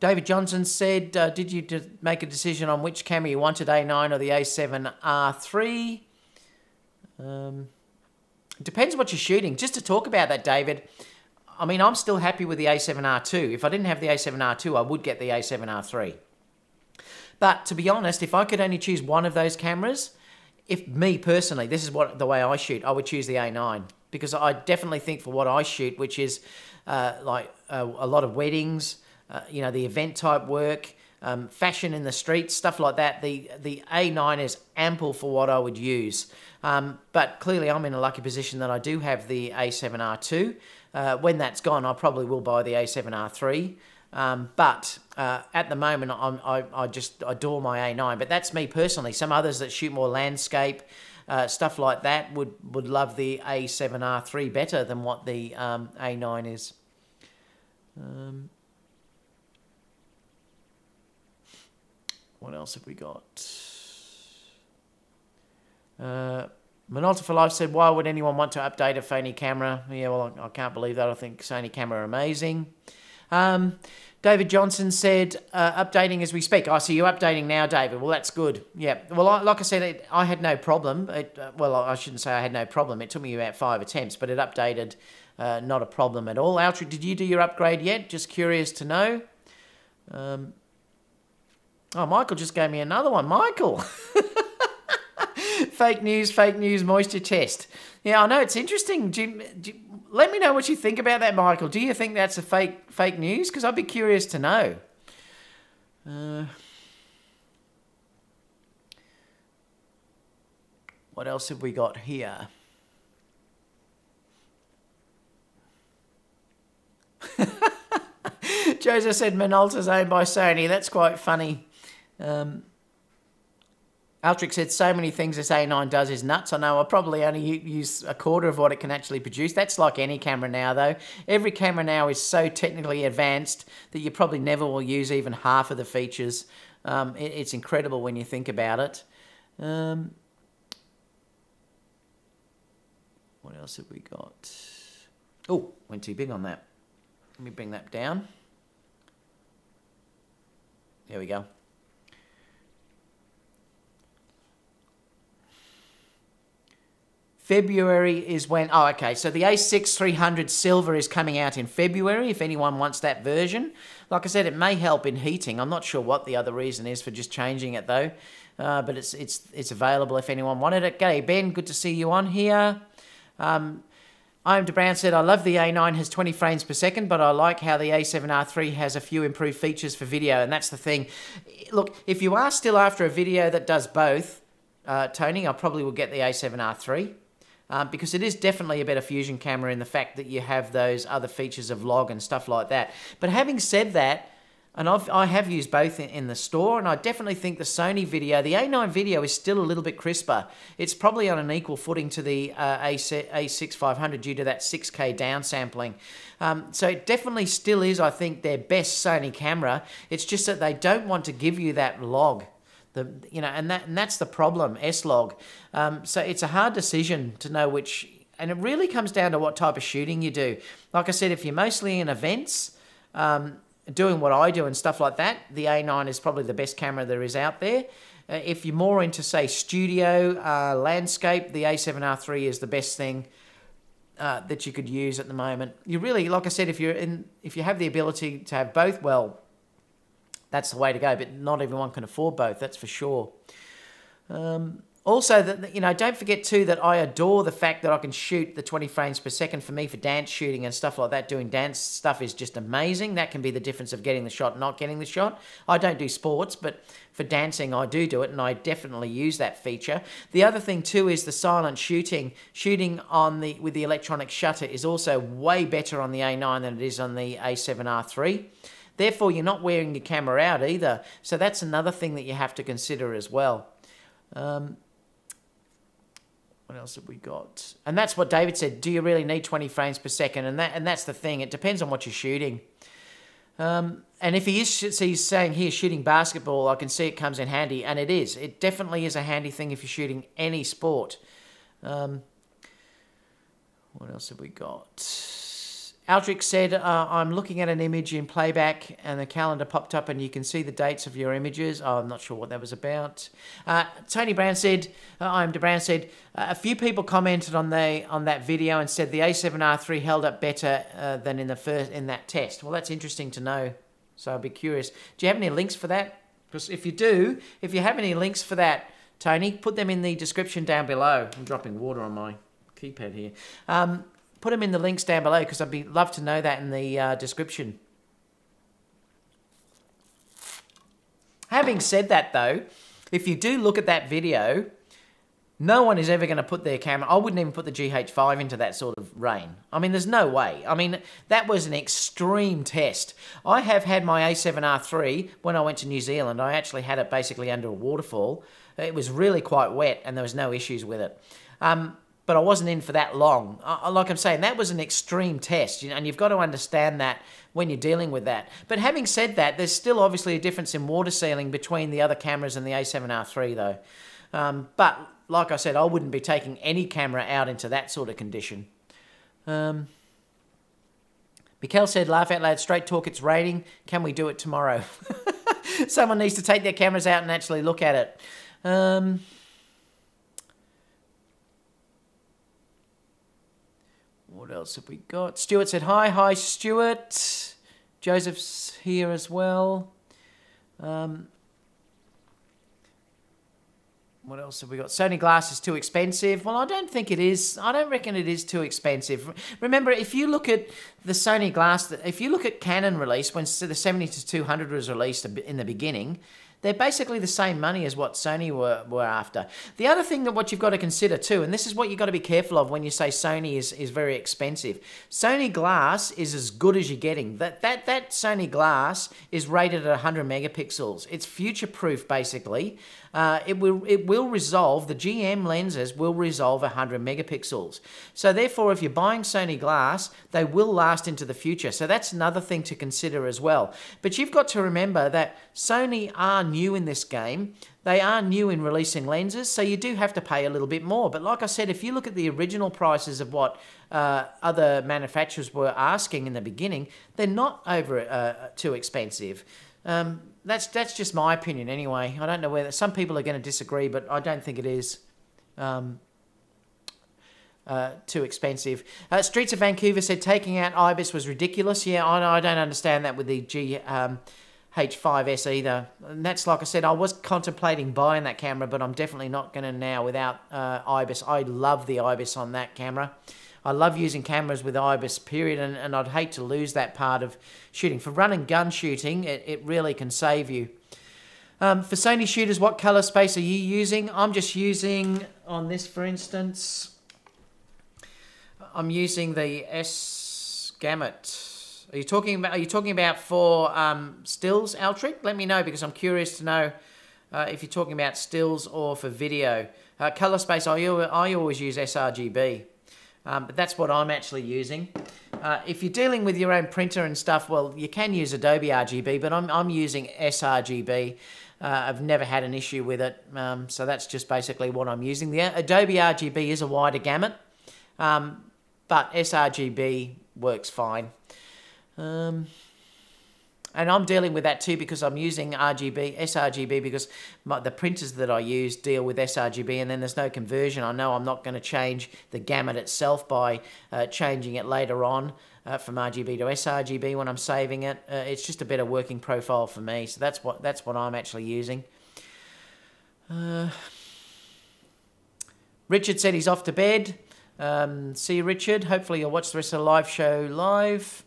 David Johnson said, did you make a decision on which camera you wanted, A9 or the A7RIII? It depends what you're shooting. Just to talk about that, David, I mean, I'm still happy with the A7R2. If I didn't have the A7R2, I would get the A7R3. But to be honest, if I could only choose one of those cameras, if me personally, this is the way I shoot, I would choose the A9, because I definitely think for what I shoot, which is like a lot of weddings, you know, the event type work, fashion in the streets, stuff like that, the A9 is ample for what I would use. But clearly I'm in a lucky position that I do have the A7R2. When that's gone, I probably will buy the A7R3. But at the moment, I just adore my A9. But that's me personally. Some others that shoot more landscape, stuff like that, would love the A7R3 better than what the A9 is. What else have we got? Minolta for Life said, why would anyone want to update a Sony camera? Yeah, well, I can't believe that. I think Sony camera are amazing. David Johnson said, updating as we speak. I see you updating now, David. Well, that's good. Yeah. Well, like I said, I had no problem. Well, I shouldn't say I had no problem. It took me about 5 attempts, but it updated, not a problem at all. Altric, did you do your upgrade yet? Just curious to know. Oh, Michael just gave me another one. Michael! Fake news, moisture test. Yeah, I know, it's interesting. Let me know what you think about that, Michael. Do you think that's a fake news? Because I'd be curious to know. What else have we got here? Joseph said Minolta's owned by Sony. That's quite funny. Altric said, so many things this A9 does is nuts. I know I probably only use a quarter of what it can actually produce. That's like any camera now, though. Every camera now is so technically advanced that you probably never will use even half of the features. It's incredible when you think about it. What else have we got? Oh, went too big on that. Let me bring that down. There we go. February is when... Oh, okay. So the a6300 Silver is coming out in February, if anyone wants that version. Like I said, it may help in heating. I'm not sure what the other reason is for just changing it, though. But it's available if anyone wanted it. G'day, Ben. Good to see you on here. I.M. DeBrown said, I love the A9 has 20 frames per second, but I like how the A7R3 has a few improved features for video, and that's the thing. Look, if you are still after a video that does both, Tony, I probably will get the A7R3. Because it is definitely a better fusion camera in the fact that you have those other features of log and stuff like that. But having said that, and I have used both in the store, and I definitely think the Sony video, the A9 video is still a little bit crisper. It's probably on an equal footing to the A6500 due to that 6K downsampling. So it definitely still is, I think, their best Sony camera. It's just that they don't want to give you that log. And that's the problem, S-Log. So it's a hard decision to know which, and it really comes down to what type of shooting you do. Like I said, if you're mostly in events, doing what I do and stuff like that, the A9 is probably the best camera there is out there. If you're more into, say, studio, landscape, the A7R3 is the best thing that you could use at the moment. You really, like I said, if you have the ability to have both, well, that's the way to go, but not everyone can afford both, that's for sure. Also, don't forget too that I adore the fact that I can shoot the 20 frames per second. For me, for dance shooting and stuff like that, doing dance stuff is just amazing. That can be the difference of getting the shot and not getting the shot. I don't do sports, but for dancing I do it, and I definitely use that feature. The other thing too is the silent shooting. Shooting with the electronic shutter is also way better on the A9 than it is on the A7R3. Therefore, you're not wearing your camera out either. So that's another thing that you have to consider as well. What else have we got? And that's what David said. Do you really need 20 frames per second? And that's the thing. It depends on what you're shooting. And if he's saying here shooting basketball, I can see it comes in handy. And it is. It definitely is a handy thing if you're shooting any sport. What else have we got? Aldrich said, I'm looking at an image in playback and the calendar popped up and you can see the dates of your images. Oh, I'm not sure what that was about. Tony Brown said, Brown said, a few people commented on that video and said the A7R3 held up better than in that test. Well, that's interesting to know. So I'd be curious. Do you have any links for that? Because if you have any links for that, Tony, put them in the description down below. I'm dropping water on my keypad here. Put them in the links down below because I'd love to know that in the description. Having said that though, if you do look at that video, no one is ever going to put their camera... I wouldn't even put the GH5 into that sort of rain. I mean, there's no way. I mean, that was an extreme test. I have had my A7R3 when I went to New Zealand. I actually had it basically under a waterfall. It was really quite wet and there was no issues with it. But I wasn't in for that long. Like I'm saying, that was an extreme test, and you've got to understand that when you're dealing with that. But having said that, there's still obviously a difference in water sealing between the other cameras and the A7R3 though. But like I said, I wouldn't be taking any camera out into that sort of condition. Mikkel said, laugh out loud, straight talk, it's raining. Can we do it tomorrow? Someone needs to take their cameras out and actually look at it. What else have we got? Stuart said, hi Stuart. Joseph's here as well. What else have we got? Sony glass is too expensive. Well, I don't think it is. I don't reckon it is too expensive. Remember, if you look at the Sony glass, if you look at Canon release, when the 70-200 was released in the beginning, they're basically the same money as what Sony were after. The other thing that what you've got to consider too, and this is what you've got to be careful of when you say Sony is very expensive. Sony glass is as good as you're getting. That Sony glass is rated at 100 megapixels. It's future-proof basically. It will resolve, the GM lenses will resolve 100 megapixels. So therefore, if you're buying Sony glass, they will last into the future. So that's another thing to consider as well. But you've got to remember that Sony are new in this game. They are new in releasing lenses, so you do have to pay a little bit more. But like I said, if you look at the original prices of what other manufacturers were asking in the beginning, they're not too expensive. That's just my opinion anyway. I don't know whether some people are going to disagree, but I don't think it is too expensive. Streets of Vancouver said taking out IBIS was ridiculous. Yeah, I don't understand that with the GH5s either. And that's, like I said, I was contemplating buying that camera, but I'm definitely not going to now without IBIS. I love the IBIS on that camera. I love using cameras with IBIS, period, and I'd hate to lose that part of shooting. For run and gun shooting, it really can save you. For Sony shooters, what color space are you using? I'm just using, on this for instance, I'm using the S Gamut. Are you talking about for stills, Altric? Let me know because I'm curious to know if you're talking about stills or for video. Color space, I always use sRGB. But that's what I'm actually using. If you're dealing with your own printer and stuff, well, you can use Adobe RGB, but I'm using sRGB. I've never had an issue with it, so that's just basically what I'm using. The Adobe RGB is a wider gamut, but sRGB works fine. And I'm dealing with that too because I'm using sRGB because the printers that I use deal with sRGB and then there's no conversion. I know I'm not going to change the gamut itself by changing it later on from RGB to sRGB when I'm saving it. It's just a better working profile for me. So that's what I'm actually using. Richard said he's off to bed. See you, Richard. Hopefully you'll watch the rest of the live show live.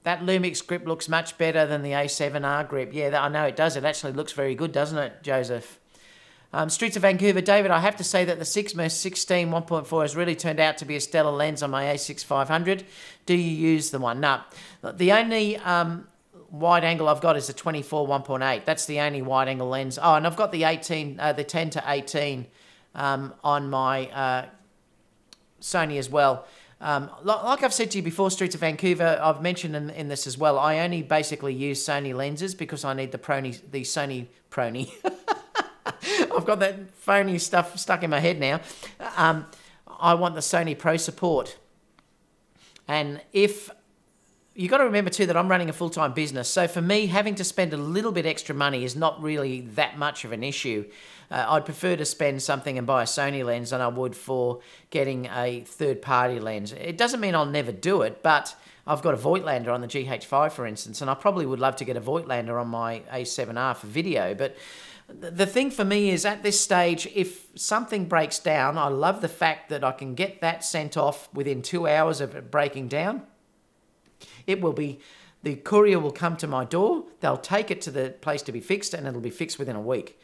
That Lumix grip looks much better than the A7R grip. Yeah, I know it does. It actually looks very good, doesn't it, Joseph? Streets of Vancouver. David, I have to say that the 6x16 1.4 has really turned out to be a stellar lens on my a6500. Do you use the one? No. The only wide angle I've got is the 24 1.8. That's the only wide angle lens. Oh, and I've got the 10 to 18 on my Sony as well. Like I've said to you before, Streets of Vancouver, I've mentioned in this as well, I only basically use Sony lenses because I need the Sony Prony. I've got that phony stuff stuck in my head now. I want the Sony Pro support. And if you got to remember too that I'm running a full-time business, so for me, having to spend a little bit extra money is not really that much of an issue. I'd prefer to spend something and buy a Sony lens than I would for getting a third-party lens. It doesn't mean I'll never do it, but I've got a Voigtlander on the GH5, for instance, and I probably would love to get a Voigtlander on my A7R for video. But the thing for me is, at this stage, if something breaks down, I love the fact that I can get that sent off within 2 hours of it breaking down. It will be, the courier will come to my door, they'll take it to the place to be fixed, and it'll be fixed within a week.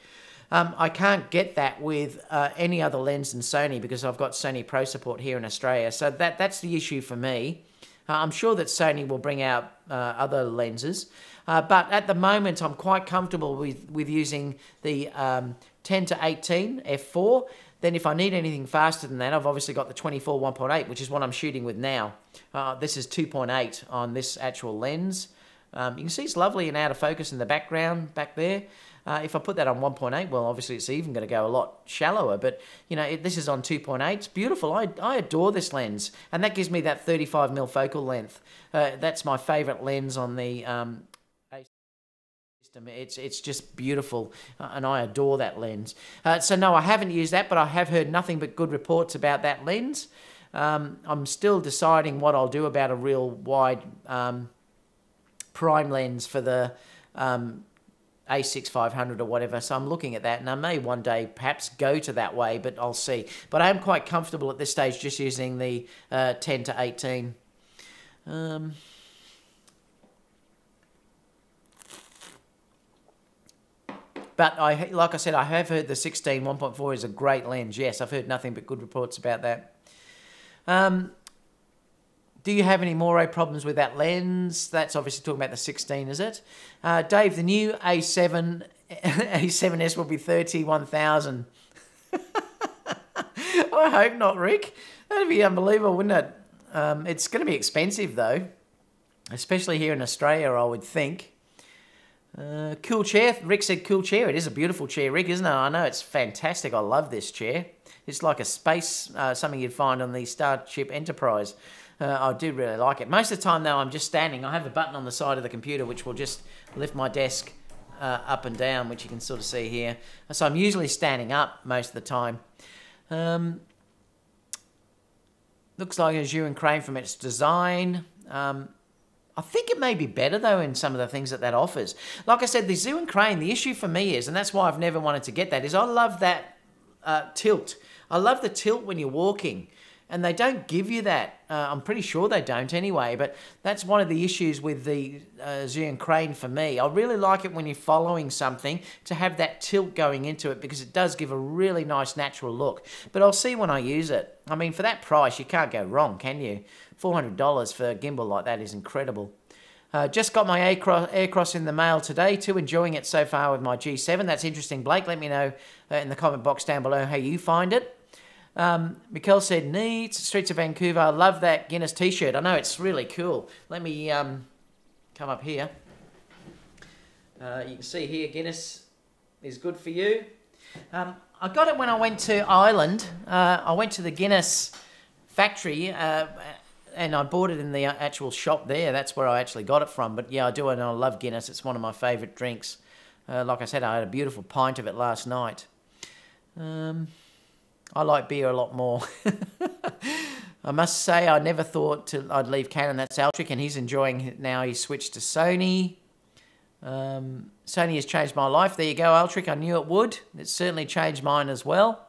I can't get that with any other lens than Sony because I've got Sony Pro support here in Australia. So that's the issue for me. I'm sure that Sony will bring out other lenses. But at the moment, I'm quite comfortable with using the 10-18 f4. Then if I need anything faster than that, I've obviously got the 24 1.8, which is what I'm shooting with now. This is 2.8 on this actual lens. You can see it's lovely and out of focus in the background back there. If I put that on 1.8, well, obviously it's even going to go a lot shallower. But, you know, this is on 2.8. It's beautiful. I adore this lens. And that gives me that 35mm focal length. That's my favourite lens on the system. It's just beautiful, and I adore that lens. So, no, I haven't used that, but I have heard nothing but good reports about that lens. I'm still deciding what I'll do about a real wide prime lens for the a6500 or whatever, so I'm looking at that, and I may one day perhaps go to that way, but I'll see. But I am quite comfortable at this stage just using the 10-18. But like I said, I have heard the 16 1.4 is a great lens. Yes, I've heard nothing but good reports about that. Do you have any more problems with that lens? That's obviously talking about the 16, is it? Dave, the new A7S will be 31,000. I hope not, Rick. That'd be unbelievable, wouldn't it? It's going to be expensive, though, especially here in Australia, I would think. Cool chair. Rick said cool chair. It is a beautiful chair, Rick, isn't it? I know, it's fantastic. I love this chair. It's like a space, something you'd find on the Starship Enterprise. I do really like it. Most of the time, though, I'm just standing. I have a button on the side of the computer which will just lift my desk up and down, which you can sort of see here. So I'm usually standing up most of the time. Looks like a zoom and crane from its design. I think it may be better, though, in some of the things that offers. Like I said, the zoom and crane, the issue for me is, and that's why I've never wanted to get that, is I love that tilt. I love the tilt when you're walking. And they don't give you that. I'm pretty sure they don't anyway, but that's one of the issues with the zoom crane for me. I really like it when you're following something to have that tilt going into it because it does give a really nice natural look. But I'll see when I use it. I mean, for that price, you can't go wrong, can you? $400 for a gimbal like that is incredible. Just got my Aircross in the mail today too, enjoying it so far with my G7. That's interesting, Blake. Let me know in the comment box down below how you find it. Mikel said, neat, Streets of Vancouver. I love that Guinness t-shirt. I know, it's really cool. Let me come up here. You can see here, Guinness is good for you. I got it when I went to Ireland. I went to the Guinness factory and I bought it in the actual shop there. That's where I actually got it from. But yeah, I do, and I love Guinness. It's one of my favourite drinks. Like I said, I had a beautiful pint of it last night. I like beer a lot more. I must say, I never thought I'd leave Canon. That's Altric, and he's enjoying it now. He's switched to Sony. Sony has changed my life. There you go, Altric. I knew it would. It certainly changed mine as well.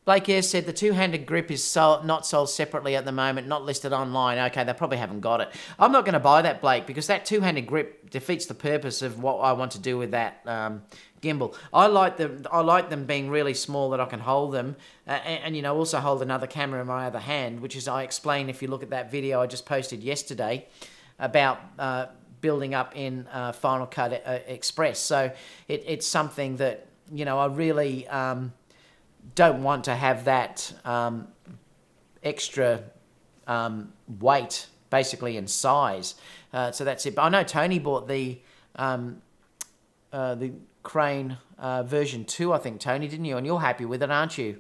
Blake Ayres said the two-handed grip is not sold separately at the moment, not listed online. Okay, they probably haven't got it. I'm not going to buy that, Blake, because that two-handed grip defeats the purpose of what I want to do with that gimbal. I like them being really small that I can hold them, and you know, also hold another camera in my other hand, which is I explain if you look at that video I just posted yesterday about building up in Final Cut Express. So it's something that, you know, I really don't want to have that extra weight basically in size. So that's it. But I know Tony bought the Crane version 2, I think, Tony, didn't you? And you're happy with it, aren't you?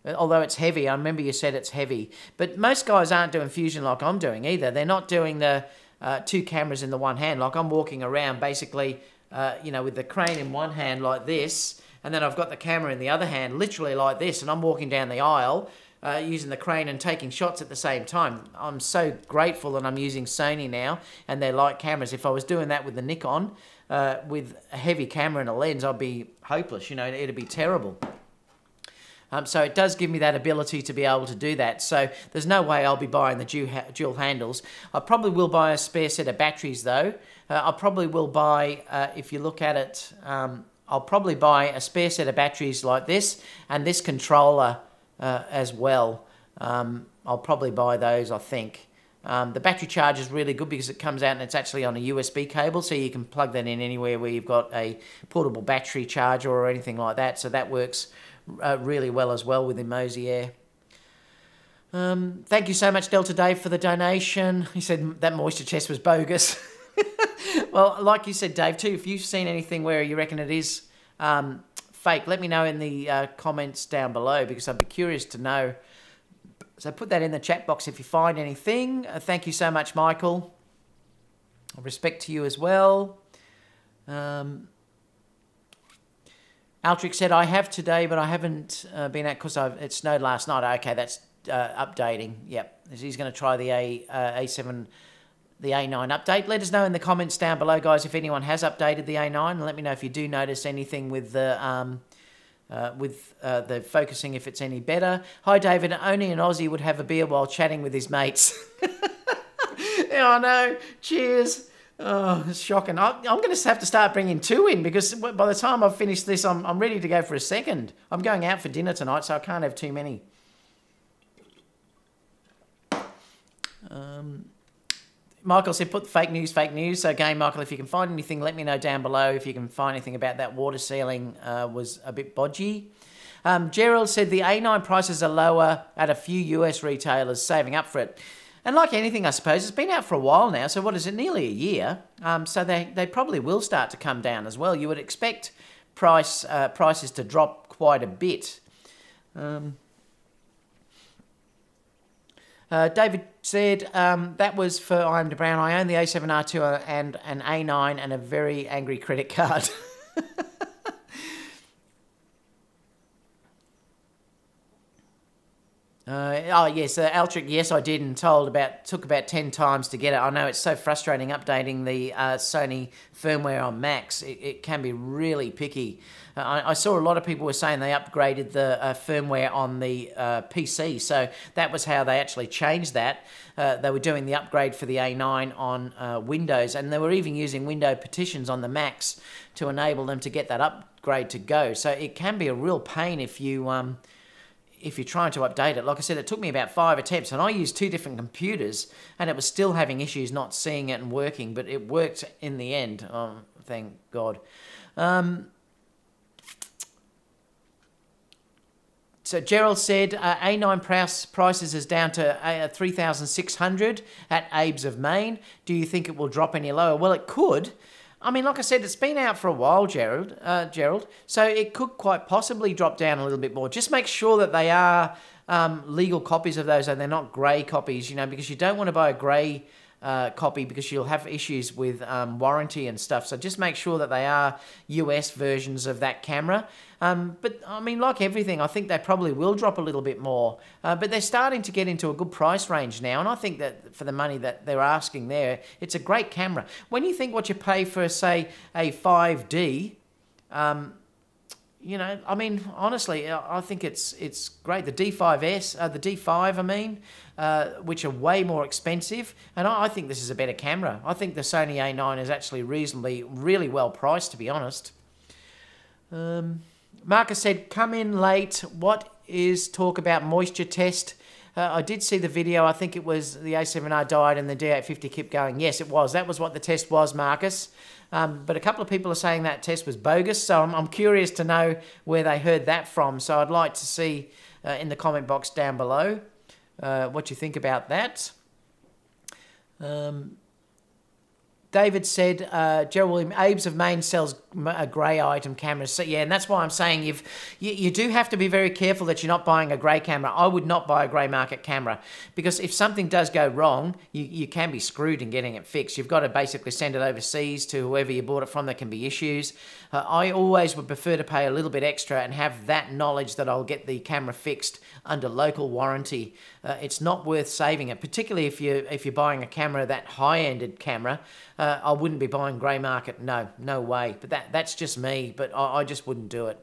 Although it's heavy, I remember you said it's heavy. But most guys aren't doing fusion like I'm doing either. They're not doing the 2 cameras in the one hand. Like I'm walking around basically, you know, with the crane in one hand like this, and then I've got the camera in the other hand, literally like this, and I'm walking down the aisle using the crane and taking shots at the same time. I'm so grateful that I'm using Sony now, and they're light cameras. If I was doing that with the Nikon, with a heavy camera and a lens, I'd be hopeless, you know, it'd be terrible. So it does give me that ability to be able to do that. So there's no way I'll be buying the dual handles. I probably will buy a spare set of batteries though. I probably will buy, if you look at it, I'll probably buy a spare set of batteries like this and this controller as well. I'll probably buy those, I think. The battery charge is really good because it comes out and it's actually on a USB cable, so you can plug that in anywhere where you've got a portable battery charger or anything like that. So that works really well as well within Moza Air. Thank you so much, Delta Dave, for the donation. He said that moisture test was bogus. Well, like you said, Dave, too, if you've seen anything where you reckon it is fake, let me know in the comments down below, because I'd be curious to know. So put that in the chat box if you find anything. Thank you so much, Michael. Respect to you as well. Altric said, I have today, but I haven't been out because it snowed last night. Okay, that's updating. Yep. He's going to try the A7, the A9 update. Let us know in the comments down below, guys, if anyone has updated the A9. And let me know if you do notice anything with the focusing, if it's any better. Hi, David. Only an Aussie would have a beer while chatting with his mates. Yeah, I know. Cheers. Oh, it's shocking. I'm going to have to start bringing 2 in, because by the time I've finished this, I'm ready to go for a second. I'm going out for dinner tonight, so I can't have too many. Michael said, put fake news, fake news. So again, Michael, if you can find anything, let me know down below. If you can find anything about that water sealing was a bit bodgy. Gerald said the A9 prices are lower at a few US retailers, saving up for it. And like anything, I suppose, it's been out for a while now. So what is it, nearly a year? So they probably will start to come down as well. You would expect prices to drop quite a bit. David said, that was for I am Brown. I own the A7R2 and an A9 and a very angry credit card. Oh yes, Altric, yes I did, and took about 10 times to get it. I know it's so frustrating updating the Sony firmware on Macs. It can be really picky. I saw a lot of people were saying they upgraded the firmware on the PC, so that was how they actually changed that. They were doing the upgrade for the A9 on Windows, and they were even using window partitions on the Macs to enable them to get that upgrade to go. So it can be a real pain if you're trying to update it. Like I said, it took me about 5 attempts, and I used 2 different computers, and it was still having issues not seeing it and working, but it worked in the end. Oh, thank God. So Gerald said A9 prices is down to 3,600 at Abe's of Maine. Do you think it will drop any lower? Well, it could. I mean, like I said, it's been out for a while, Gerald. So it could quite possibly drop down a little bit more. Just make sure that they are legal copies of those, and they're not grey copies, you know, because you don't want to buy a grey copy because you'll have issues with warranty and stuff. So just make sure that they are US versions of that camera. But I mean, like everything, I think they probably will drop a little bit more. But they're starting to get into a good price range now, and I think that for the money that they're asking there, it's a great camera. When you think what you pay for, say, a 5D, you know, I mean, honestly, I think it's great. The D5S, the D5, I mean, which are way more expensive, and I think this is a better camera. I think the Sony A9 is actually really well priced, to be honest. Marcus said, come in late. What is talk about moisture test? I did see the video. I think it was the A7R died and the D850 kept going. Yes, it was. That was what the test was, Marcus. But a couple of people are saying that test was bogus, so I'm curious to know where they heard that from. So I'd like to see in the comment box down below what you think about that. David said, Gerald William, Abe's of Maine sells grey item cameras. So, yeah, and that's why I'm saying you do have to be very careful that you're not buying a grey camera. I would not buy a grey market camera, because if something does go wrong, you can be screwed in getting it fixed. You've got to basically send it overseas to whoever you bought it from. There can be issues. I always would prefer to pay a little bit extra and have that knowledge that I'll get the camera fixed under local warranty. It's not worth saving it, particularly if you're buying a camera, that high-ended camera. I wouldn't be buying grey market. No way. But that's just me. But I just wouldn't do it.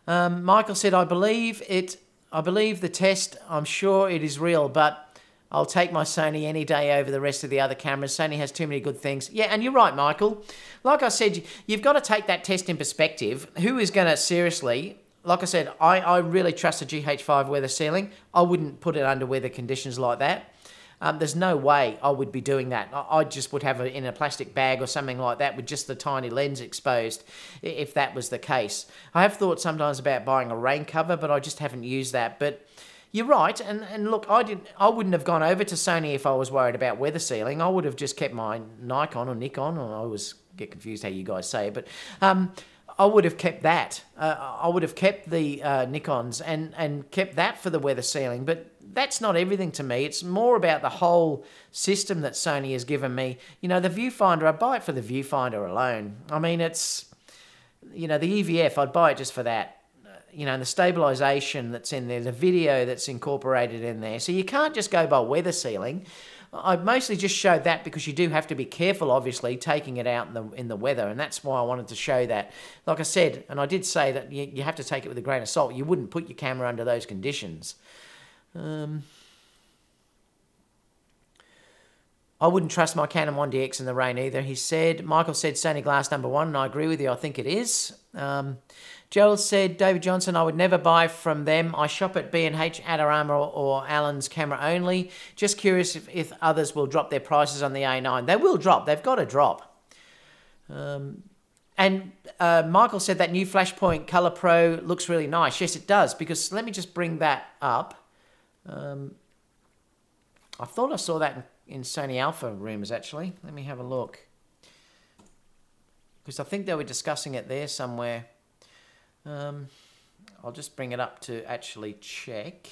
Michael said, I believe the test. I'm sure it is real, but I'll take my Sony any day over the rest of the other cameras. Sony has too many good things. Yeah, and you're right, Michael. Like I said, you've got to take that test in perspective. Who is going to seriously... Like I said, I really trust the GH5 weather sealing. I wouldn't put it under weather conditions like that. There's no way I would be doing that. I just would have it in a plastic bag or something like that with just the tiny lens exposed, if that was the case. I have thought sometimes about buying a rain cover, but I just haven't used that. But you're right, and look, I wouldn't have gone over to Sony if I was worried about weather sealing. I would have just kept my Nikon or Nikon, or I always get confused how you guys say it, but I would have kept that. I would have kept the Nikons and kept that for the weather sealing. But that's not everything to me. It's more about the whole system that Sony has given me. You know, the viewfinder, I buy it for the viewfinder alone. I mean, it's, you know, the EVF, I'd buy it just for that. You know, the stabilization that's in there, the video that's incorporated in there. So you can't just go by weather sealing. I mostly just showed that because you do have to be careful, obviously, taking it out in the weather, and that's why I wanted to show that. Like I said, and I did say that you have to take it with a grain of salt. You wouldn't put your camera under those conditions. I wouldn't trust my Canon 1DX in the rain either, he said. Michael said Sony Glass #1, and I agree with you. I think it is. Gerald said, David Johnson, I would never buy from them. I shop at B&H, Adorama or Allen's Camera only. Just curious if others will drop their prices on the A9. They will drop. They've got to drop. And Michael said that new Flashpoint Color Pro looks really nice. Yes, it does, because let me just bring that up. I thought I saw that in Sony Alpha rumours, actually. Let me have a look. Because I think they were discussing it there somewhere. I'll just bring it up to actually check.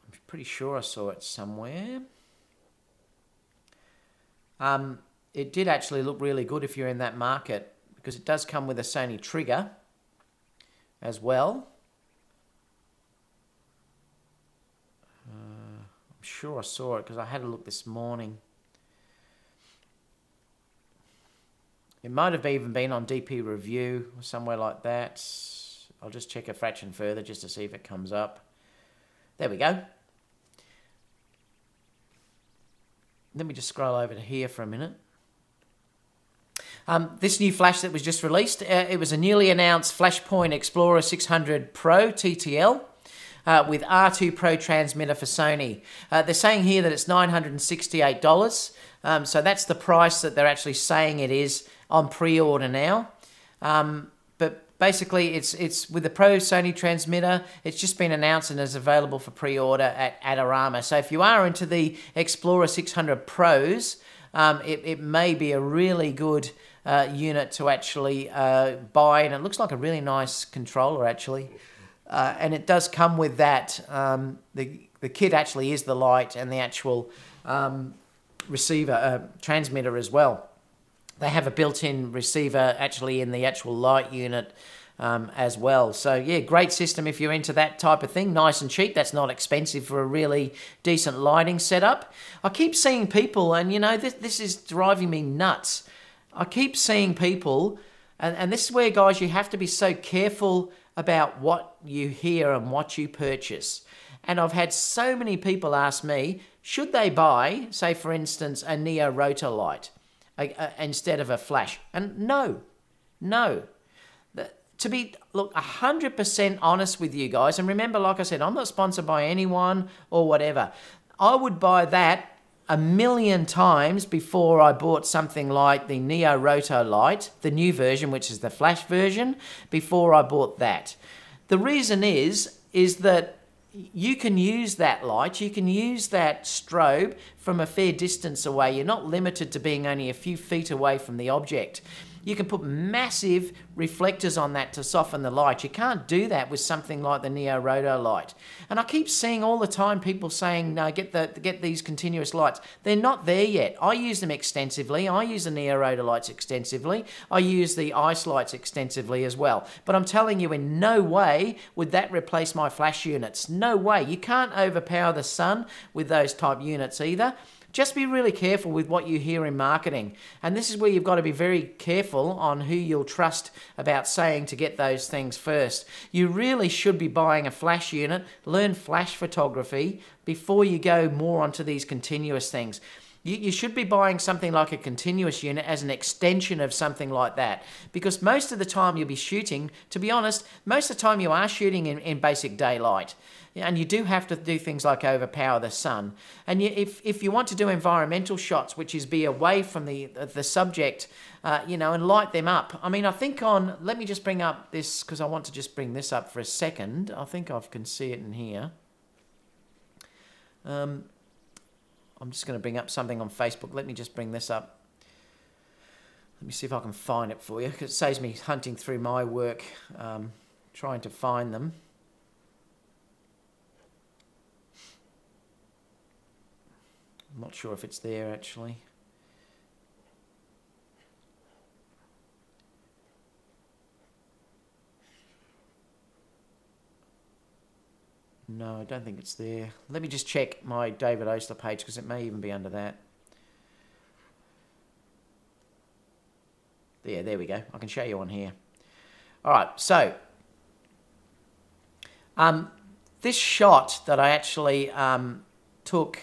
I'm pretty sure I saw it somewhere. It did actually look really good if you're in that market, because it does come with a Sony trigger as well. I'm sure I saw it because I had a look this morning. It might have even been on DP Review or somewhere like that. I'll just check a fraction further just to see if it comes up. There we go. Let me just scroll over to here for a minute. This new flash that was just released, it was a newly announced Flashpoint Explorer 600 Pro TTL with R2 Pro transmitter for Sony. They're saying here that it's $968. So that's the price that they're actually saying it is on pre-order now. But basically it's with the Pro Sony transmitter. It's just been announced and is available for pre-order at Adorama. So if you are into the Explorer 600 Pros, it may be a really good unit to actually buy, and it looks like a really nice controller actually. And it does come with that. The kit actually is the light and the actual receiver transmitter as well. They have a built-in receiver actually in the actual light unit as well. So yeah, great system if you're into that type of thing. Nice and cheap. That's not expensive for a really decent lighting setup. I keep seeing people, and you know, this is driving me nuts. I keep seeing people, and this is where, guys, you have to be so careful about what you hear and what you purchase. And I've had so many people ask me, should they buy, say for instance, a Neo rotor light instead of a flash? And no. To be, look, 100% honest with you guys, and remember, like I said, I'm not sponsored by anyone or whatever. I would buy that 1,000,000 times before I bought something like the Neo Roto light, the new version, which is the flash version, before I bought that. The reason is that you can use that light, you can use that strobe from a fair distance away. You're not limited to being only a few feet away from the object. You can put massive reflectors on that to soften the light. You can't do that with something like the Neo Roto light. And I keep seeing all the time people saying, no, get these continuous lights. They're not there yet. I use them extensively. I use the Neo Roto lights extensively. I use the ice lights extensively as well. But I'm telling you, in no way would that replace my flash units. No way. You can't overpower the sun with those type units either. Just be really careful with what you hear in marketing. And this is where you've got to be very careful on who you'll trust about saying to get those things first. You really should be buying a flash unit, learn flash photography before you go more onto these continuous things. You should be buying something like a continuous unit as an extension of something like that. Because most of the time you'll be shooting, to be honest, most of the time you are shooting in basic daylight. And you do have to do things like overpower the sun. And if you want to do environmental shots, which is be away from the subject, you know, and light them up. I mean, I think on, let me just bring up this, because I want to just bring this up for a second. I think I can see it in here. I'm just going to bring up something on Facebook. Let me just bring this up. Let me see if I can find it for you, because it saves me hunting through my work, trying to find them. I'm not sure if it's there, actually. No, I don't think it's there. Let me just check my David Oastler page, because it may even be under that. Yeah, there we go. I can show you on here. All right, so this shot that I actually took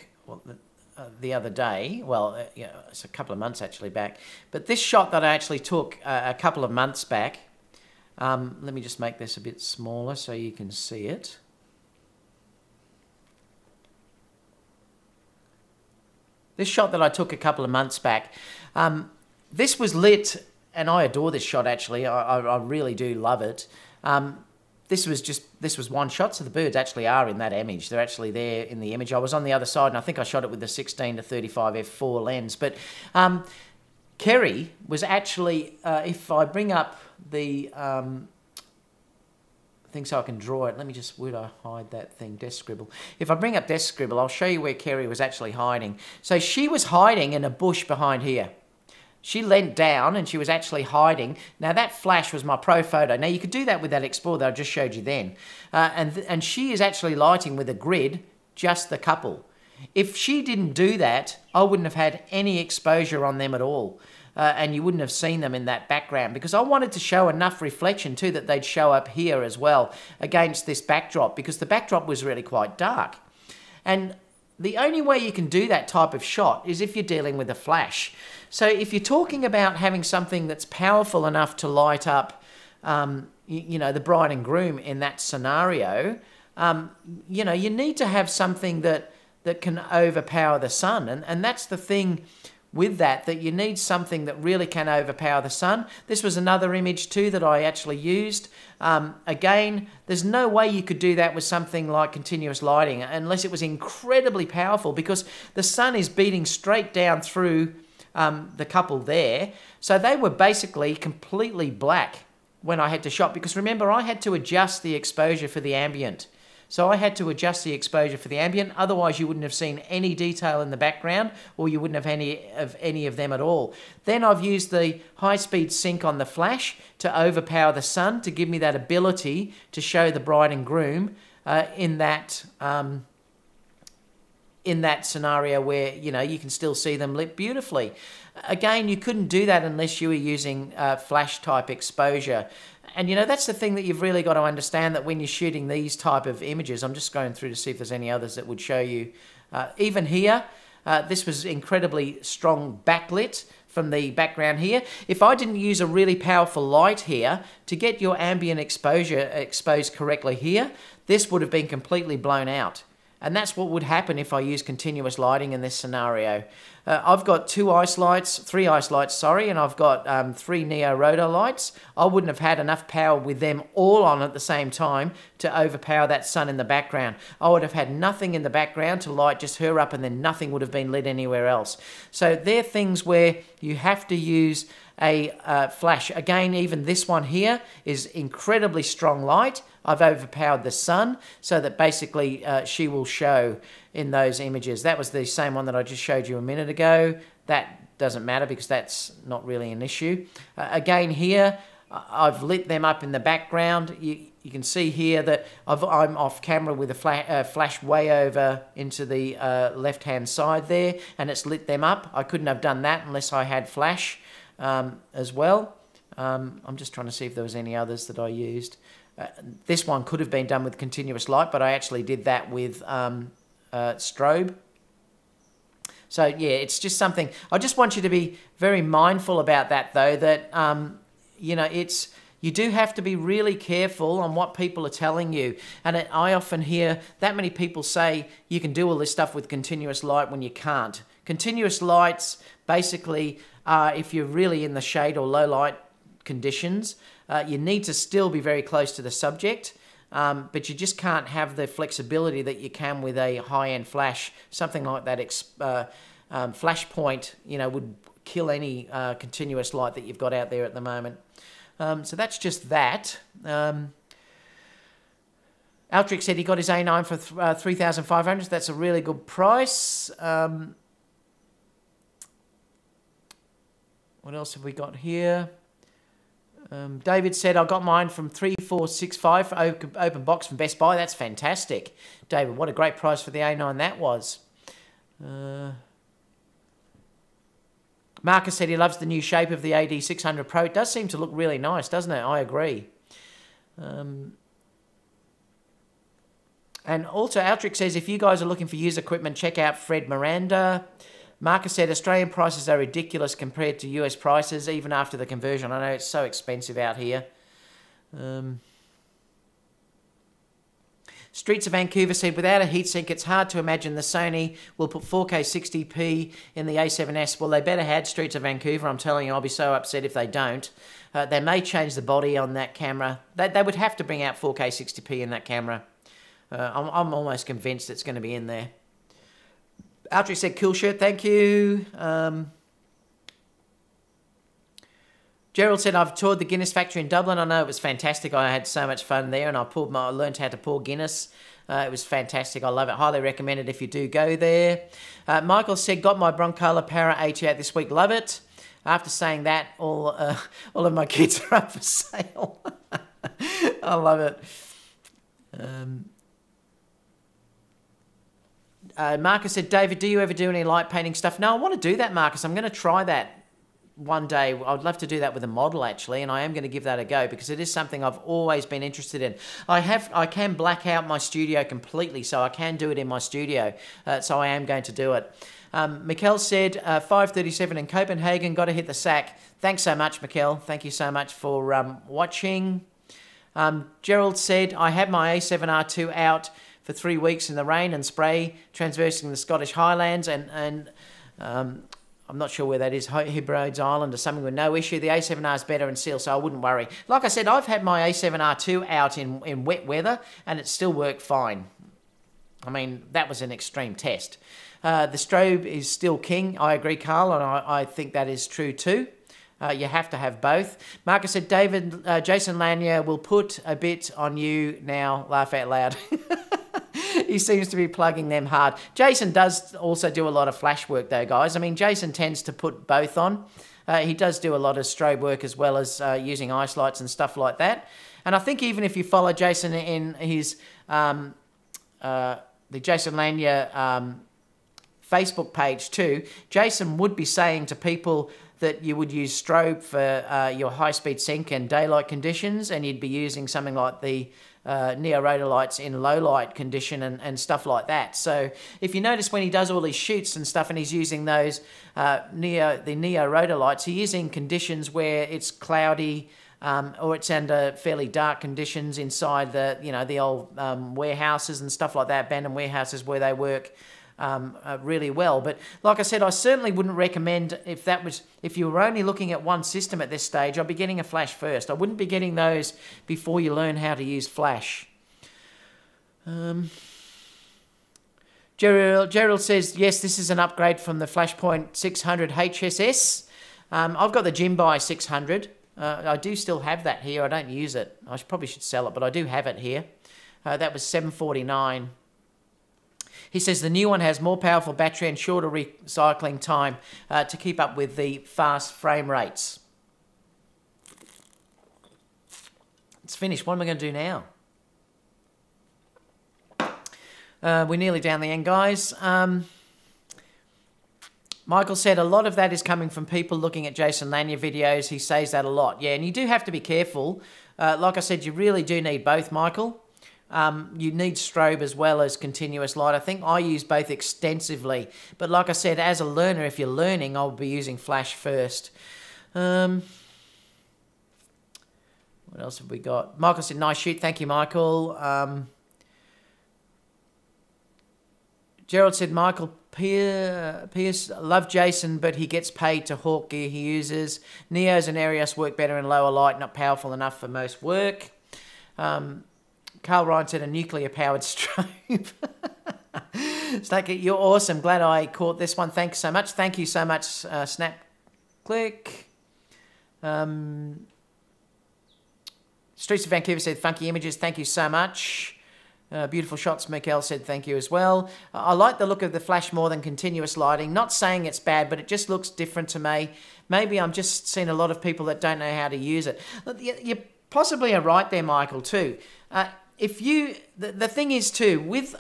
the other day, well, yeah, it's a couple of months actually back, but this shot that I actually took a couple of months back, let me just make this a bit smaller so you can see it. This shot that I took a couple of months back, this was lit, and I adore this shot actually, I really do love it. This was one shot, so the birds actually are in that image. They're actually there in the image. I was on the other side, and I think I shot it with the 16-35 f4 lens. But Kerry was actually, if I bring up the thing so I can draw it, let me just, where'd I hide that thing, desk scribble. If I bring up desk scribble, I'll show you where Kerry was actually hiding. So she was hiding in a bush behind here. She leant down and she was actually hiding. Now that flash was my pro photo. Now you could do that with that Explorer that I just showed you then. And she is actually lighting with a grid, just the couple. If she didn't do that, I wouldn't have had any exposure on them at all. And you wouldn't have seen them in that background, because I wanted to show enough reflection too that they'd show up here as well against this backdrop, because the backdrop was really quite dark. And the only way you can do that type of shot is if you're dealing with a flash. So if you're talking about having something that's powerful enough to light up, you know, the bride and groom in that scenario, you know, you need to have something that can overpower the sun. And that's the thing with that you need something that really can overpower the sun. This was another image too that I actually used. Again, there's no way you could do that with something like continuous lighting unless it was incredibly powerful, because the sun is beating straight down through the couple there. So they were basically completely black when I had to shot, because remember, I had to adjust the exposure for the ambient. So I had to adjust the exposure for the ambient, otherwise you wouldn't have seen any detail in the background, or you wouldn't have any of them at all. Then I've used the high-speed sync on the flash to overpower the sun, to give me that ability to show the bride and groom in that scenario where, you know, you can still see them lit beautifully. Again, you couldn't do that unless you were using flash-type exposure. And, you know, that's the thing that you've really got to understand, that when you're shooting these type of images, I'm just going through to see if there's any others that would show you. Even here, this was incredibly strong backlit from the background here. If I didn't use a really powerful light here to get your ambient exposure exposed correctly here, this would have been completely blown out. And that's what would happen if I use continuous lighting in this scenario. I've got three ice lights, sorry, and I've got 3 Neo rotor lights. I wouldn't have had enough power with them all on at the same time to overpower that sun in the background. I would have had nothing in the background to light just her up, and then nothing would have been lit anywhere else. So they're things where you have to use a flash. Again, even this one here is incredibly strong light. I've overpowered the sun so that basically she will show in those images. That was the same one that I just showed you a minute ago. That doesn't matter because that's not really an issue. Again here, I've lit them up in the background. You can see here that I'm off camera with a flash way over into the left-hand side there, and it's lit them up. I couldn't have done that unless I had flash as well. I'm just trying to see if there was any others that I used. This one could have been done with continuous light, but I actually did that with strobe. So yeah, it's just something. I just want you to be very mindful about that, though, that you know, you do have to be really careful on what people are telling you. And I often hear that many people say you can do all this stuff with continuous light when you can't. Continuous lights basically are if you're really in the shade or low light conditions. You need to still be very close to the subject, but you just can't have the flexibility that you can with a high-end flash. Something like that flash point, you know, would kill any continuous light that you've got out there at the moment. So that's just that. Altric said he got his A9 for 3,500. That's a really good price. What else have we got here? David said, I got mine from 3465 open box from Best Buy. That's fantastic. David, what a great price for the A9 that was. Marcus said he loves the new shape of the a600 Pro. It does seem to look really nice, doesn't it? I agree. And also, Altric says, if you guys are looking for used equipment, check out Fred Miranda. Marcus said, Australian prices are ridiculous compared to US prices, even after the conversion. I know it's so expensive out here. Streets of Vancouver said, without a heatsink, it's hard to imagine the Sony will put 4K 60p in the A7S. Well, they better had Streets of Vancouver. I'm telling you, I'll be so upset if they don't. They may change the body on that camera. They would have to bring out 4K 60p in that camera. I'm almost convinced it's going to be in there. Altric said, cool shirt, thank you. Gerald said, I've toured the Guinness factory in Dublin. I know it was fantastic. I had so much fun there, and I learned how to pour Guinness. It was fantastic. I love it. Highly recommend it if you do go there. Michael said, got my Broncola Para 88 this week. Love it. After saying that, all of my kids are up for sale. I love it. Marcus said, David, do you ever do any light painting stuff? No, I want to do that, Marcus. I'm going to try that one day. I'd love to do that with a model, actually, and I am going to give that a go because it is something I've always been interested in. I can black out my studio completely, so I can do it in my studio, so I am going to do it. Mikkel said, 5:37 in Copenhagen, got to hit the sack. Thanks so much, Mikkel. Thank you so much for watching. Gerald said, I had my A7R2 out for 3 weeks in the rain and spray, transversing the Scottish Highlands, and I'm not sure where that is, Hebrides Island or something, with no issue. The A7R is better in seal, so I wouldn't worry. Like I said, I've had my A7R2 out in wet weather, and it still worked fine. I mean, that was an extreme test. The strobe is still king. I agree, Carl, and I think that is true too. You have to have both. Marcus said, David, Jason Lanier will put a bit on you now. Laugh out loud. He seems to be plugging them hard. Jason does also do a lot of flash work, though, guys. I mean, Jason tends to put both on. He does do a lot of strobe work as well as using ice lights and stuff like that. And I think even if you follow Jason in his the Jason Lanier Facebook page too, Jason would be saying to people that you would use strobe for your high-speed sync and daylight conditions, and you'd be using something like the Neo rotor lights in low-light condition and stuff like that. So if you notice when he does all these shoots and stuff and he's using those the Neo rotor lights, he is in conditions where it's cloudy or it's under fairly dark conditions inside the old warehouses and stuff like that, abandoned warehouses where they work. really well. But like I said, I certainly wouldn't recommend, if you were only looking at one system at this stage, I'd be getting a flash first. I wouldn't be getting those before you learn how to use flash. Gerald says, yes, this is an upgrade from the Flashpoint 600 HSS. I've got the Jimbai 600. I do still have that here. I don't use it. I probably should sell it, but I do have it here. That was $749. He says the new one has more powerful battery and shorter recycling time to keep up with the fast frame rates. It's finished. What am I going to do now? We're nearly down the end, guys. Michael said a lot of that is coming from people looking at Jason Lanier videos. He says that a lot. Yeah, and you do have to be careful. Like I said, you really do need both, Michael. You need strobe as well as continuous light. I think I use both extensively. But like I said, as a learner, if you're learning, I'll be using flash first. What else have we got? Michael said, nice shoot. Thank you, Michael. Gerald said, Michael Pierce, love Jason, but he gets paid to hawk gear he uses. Neos and Aircross work better in lower light, not powerful enough for most work. Carl Ryan said, a nuclear-powered strobe. Snake, you're awesome. Glad I caught this one. Thanks so much. Thank you so much, Snap Click. Streets of Vancouver said, funky images. Thank you so much. Beautiful shots, Mikael said thank you as well. I like the look of the flash more than continuous lighting. Not saying it's bad, but it just looks different to me. Maybe I'm just seeing a lot of people that don't know how to use it. You possibly are right there, Michael, too. The thing is, too, with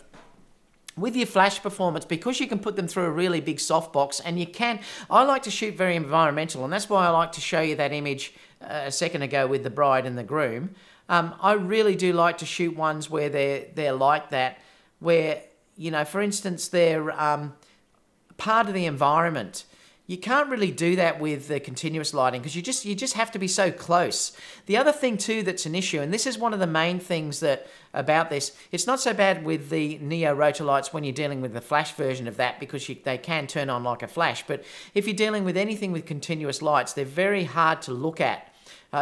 your flash performance, because you can put them through a really big softbox, and I like to shoot very environmental, and that's why I like to show you that image a second ago with the bride and the groom. I really do like to shoot ones where they're like that, where, you know, for instance, they're part of the environment. You can't really do that with the continuous lighting because you just have to be so close. The other thing too that's an issue, and this is one of the main things about this, it's not so bad with the Neo rotor lights when you're dealing with the flash version of that because they can turn on like a flash. But if you're dealing with anything with continuous lights, they're very hard to look at.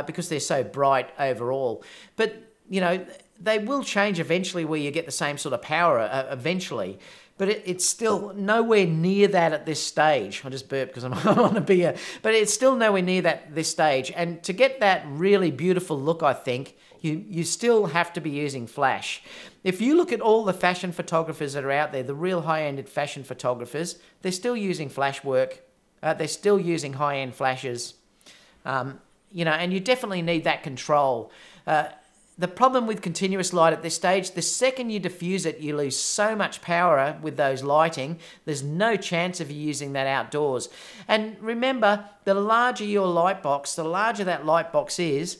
Because they're so bright overall. But, you know, they will change eventually where you get the same sort of power eventually. But it's still nowhere near that at this stage. I just burped because I'm on a beer. But it's still nowhere near this stage. And to get that really beautiful look, I think, you still have to be using flash. If you look at all the fashion photographers that are out there, the real high-ended fashion photographers, they're still using flash work. They're still using high-end flashes. You know, and you definitely need that control. The problem with continuous light at this stage, the second you diffuse it, you lose so much power with those lighting. There's no chance of you using that outdoors. And remember, the larger your light box, the larger that light box is,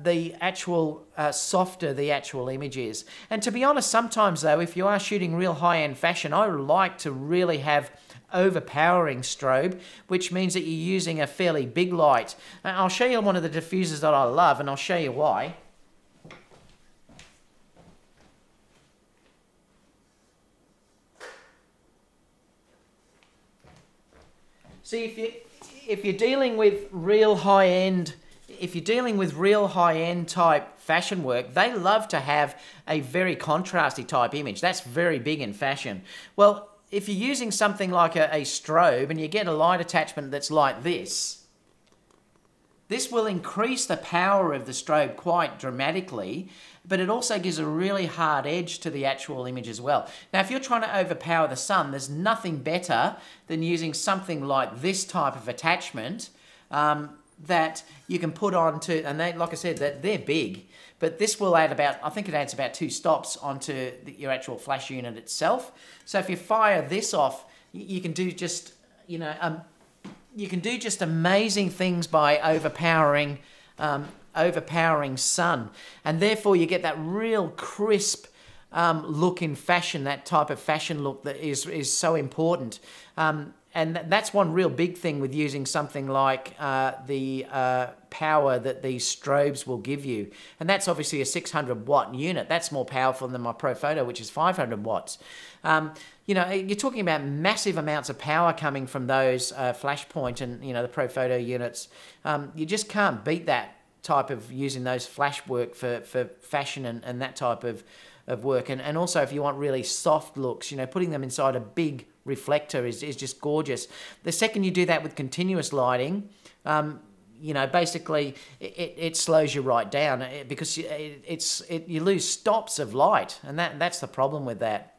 the actual softer the actual image is. And to be honest, sometimes though, if you are shooting real high-end fashion, I like to really have overpowering strobe, which means that you're using a fairly big light. I'll show you one of the diffusers that I love, and I'll show you why. See, if you're dealing with real high-end, type fashion work, they love to have a very contrasty type image. That's very big in fashion. Well, if you're using something like a strobe and you get a light attachment that's like this will increase the power of the strobe quite dramatically, but it also gives a really hard edge to the actual image as well. Now, if you're trying to overpower the sun, there's nothing better than using something like this type of attachment that you can put onto, and they, like I said, they're big, but this will add about, I think it adds about 2 stops onto your actual flash unit itself. So if you fire this off, you can do just, you know, you can do just amazing things by overpowering sun, and therefore you get that real crisp look in fashion, that type of fashion look that is so important. And that's one real big thing with using something like the power that these strobes will give you. And that's obviously a 600 watt unit. That's more powerful than my Profoto, which is 500 watts. You know, you're talking about massive amounts of power coming from those Flashpoint and, you know, the Profoto units. You just can't beat that type of using those flash work for fashion and that type of work. And also if you want really soft looks, you know, putting them inside a big reflector is just gorgeous. The second you do that with continuous lighting, you know, basically it slows you right down because you lose stops of light, and that's the problem with that.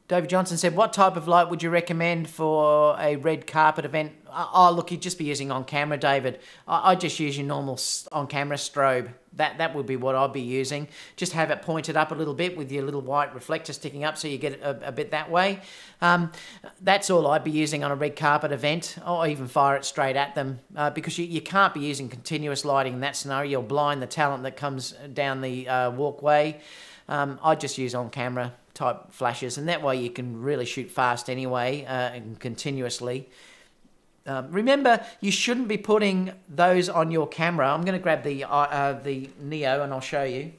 David Johnson said, what type of light would you recommend for a red carpet event? Oh, look, you'd just be using on-camera, David. I'd just use your normal on-camera strobe. That would be what I'd be using. Just have it pointed up a little bit with your little white reflector sticking up so you get it a bit that way. That's all I'd be using on a red carpet event, or even fire it straight at them, because you can't be using continuous lighting in that scenario. You'll blind the talent that comes down the walkway. I'd just use on-camera type flashes, and that way you can really shoot fast anyway and continuously. Remember, you shouldn't be putting those on your camera. I'm going to grab the Neo and I'll show you.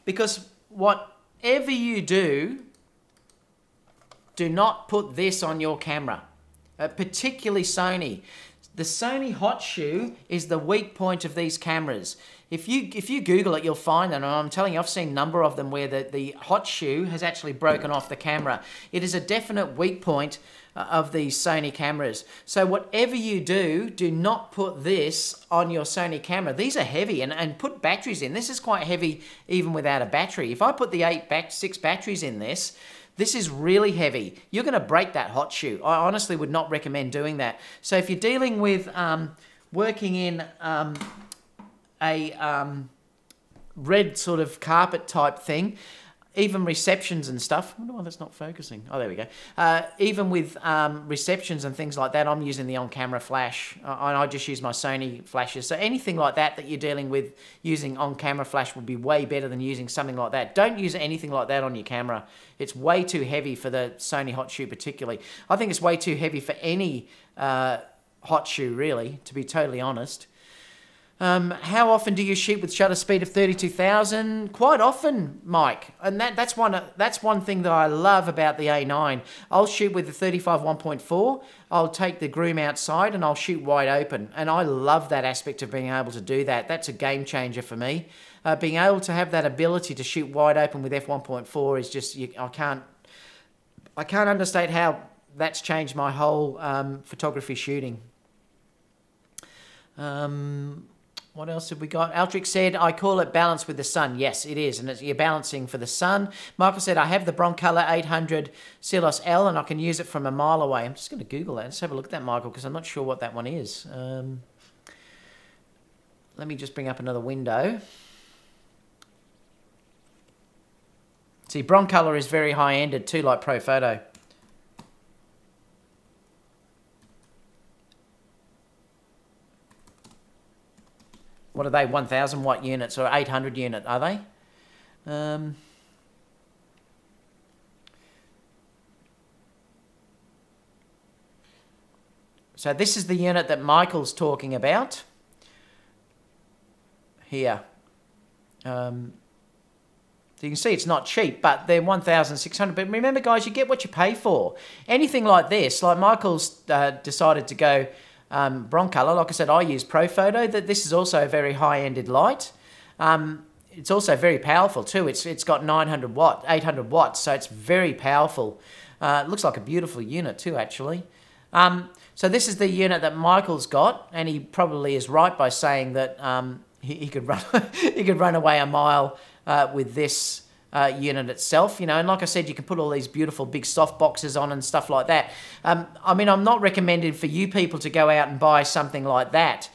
Because whatever you do not put this on your camera, particularly Sony. The Sony hot shoe is the weak point of these cameras. If you Google it, you'll find them, and I'm telling you, I've seen a number of them where the hot shoe has actually broken off the camera. It is a definite weak point of these Sony cameras. So whatever you do not put this on your Sony camera. These are heavy, and put batteries in. This is quite heavy even without a battery. If I put the 6 batteries in this is really heavy. You're going to break that hot shoe. I honestly would not recommend doing that. So if you're dealing with working in a red sort of carpet type thing, even receptions and stuff. I wonder why that's not focusing. Oh, there we go. Even with receptions and things like that, I'm using the on-camera flash. I just use my Sony flashes. So anything like that you're dealing with using on-camera flash would be way better than using something like that. Don't use anything like that on your camera. It's way too heavy for the Sony hot shoe particularly. I think it's way too heavy for any hot shoe really, to be totally honest. How often do you shoot with shutter speed of 32,000? Quite often, Mike. And that's one thing that I love about the A9. I'll shoot with the 35 1.4. I'll take the groom outside and I'll shoot wide open. And I love that aspect of being able to do that. That's a game changer for me. Being able to have that ability to shoot wide open with f1.4 is just, I can't understate how that's changed my whole photography shooting. What else have we got? Altric said, I call it balance with the sun. Yes, it is, and you're balancing for the sun. Michael said, I have the Broncolor 800 Silos L, and I can use it from a mile away. I'm just going to Google that. Let's have a look at that, Michael, because I'm not sure what that one is. Let me just bring up another window. See, Broncolor is very high-ended too, like Profoto. What are they, 1,000 watt units or 800 unit, are they? So this is the unit that Michael's talking about here. So you can see it's not cheap, but they're 1,600. But remember, guys, you get what you pay for. Anything like this, like Michael's decided to go Broncolor. Like I said, I use Profoto. This is also a very high-ended light. It's also very powerful too. It's got 800 watts, so it's very powerful. It looks like a beautiful unit too, actually. So this is the unit that Michael's got, and he probably is right by saying that he could run he could run away a mile with this unit itself, you know. And like I said, you can put all these beautiful big soft boxes on and stuff like that. I mean, I'm not recommending for you people to go out and buy something like that.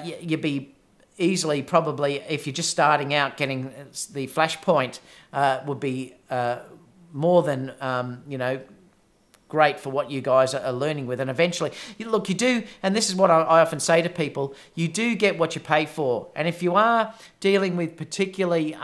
You'd be easily, probably, if you're just starting out, getting the Flashpoint would be more than, you know, great for what you guys are learning with. And eventually, look, you do, and this is what I often say to people, you do get what you pay for. And if you are dealing with particularly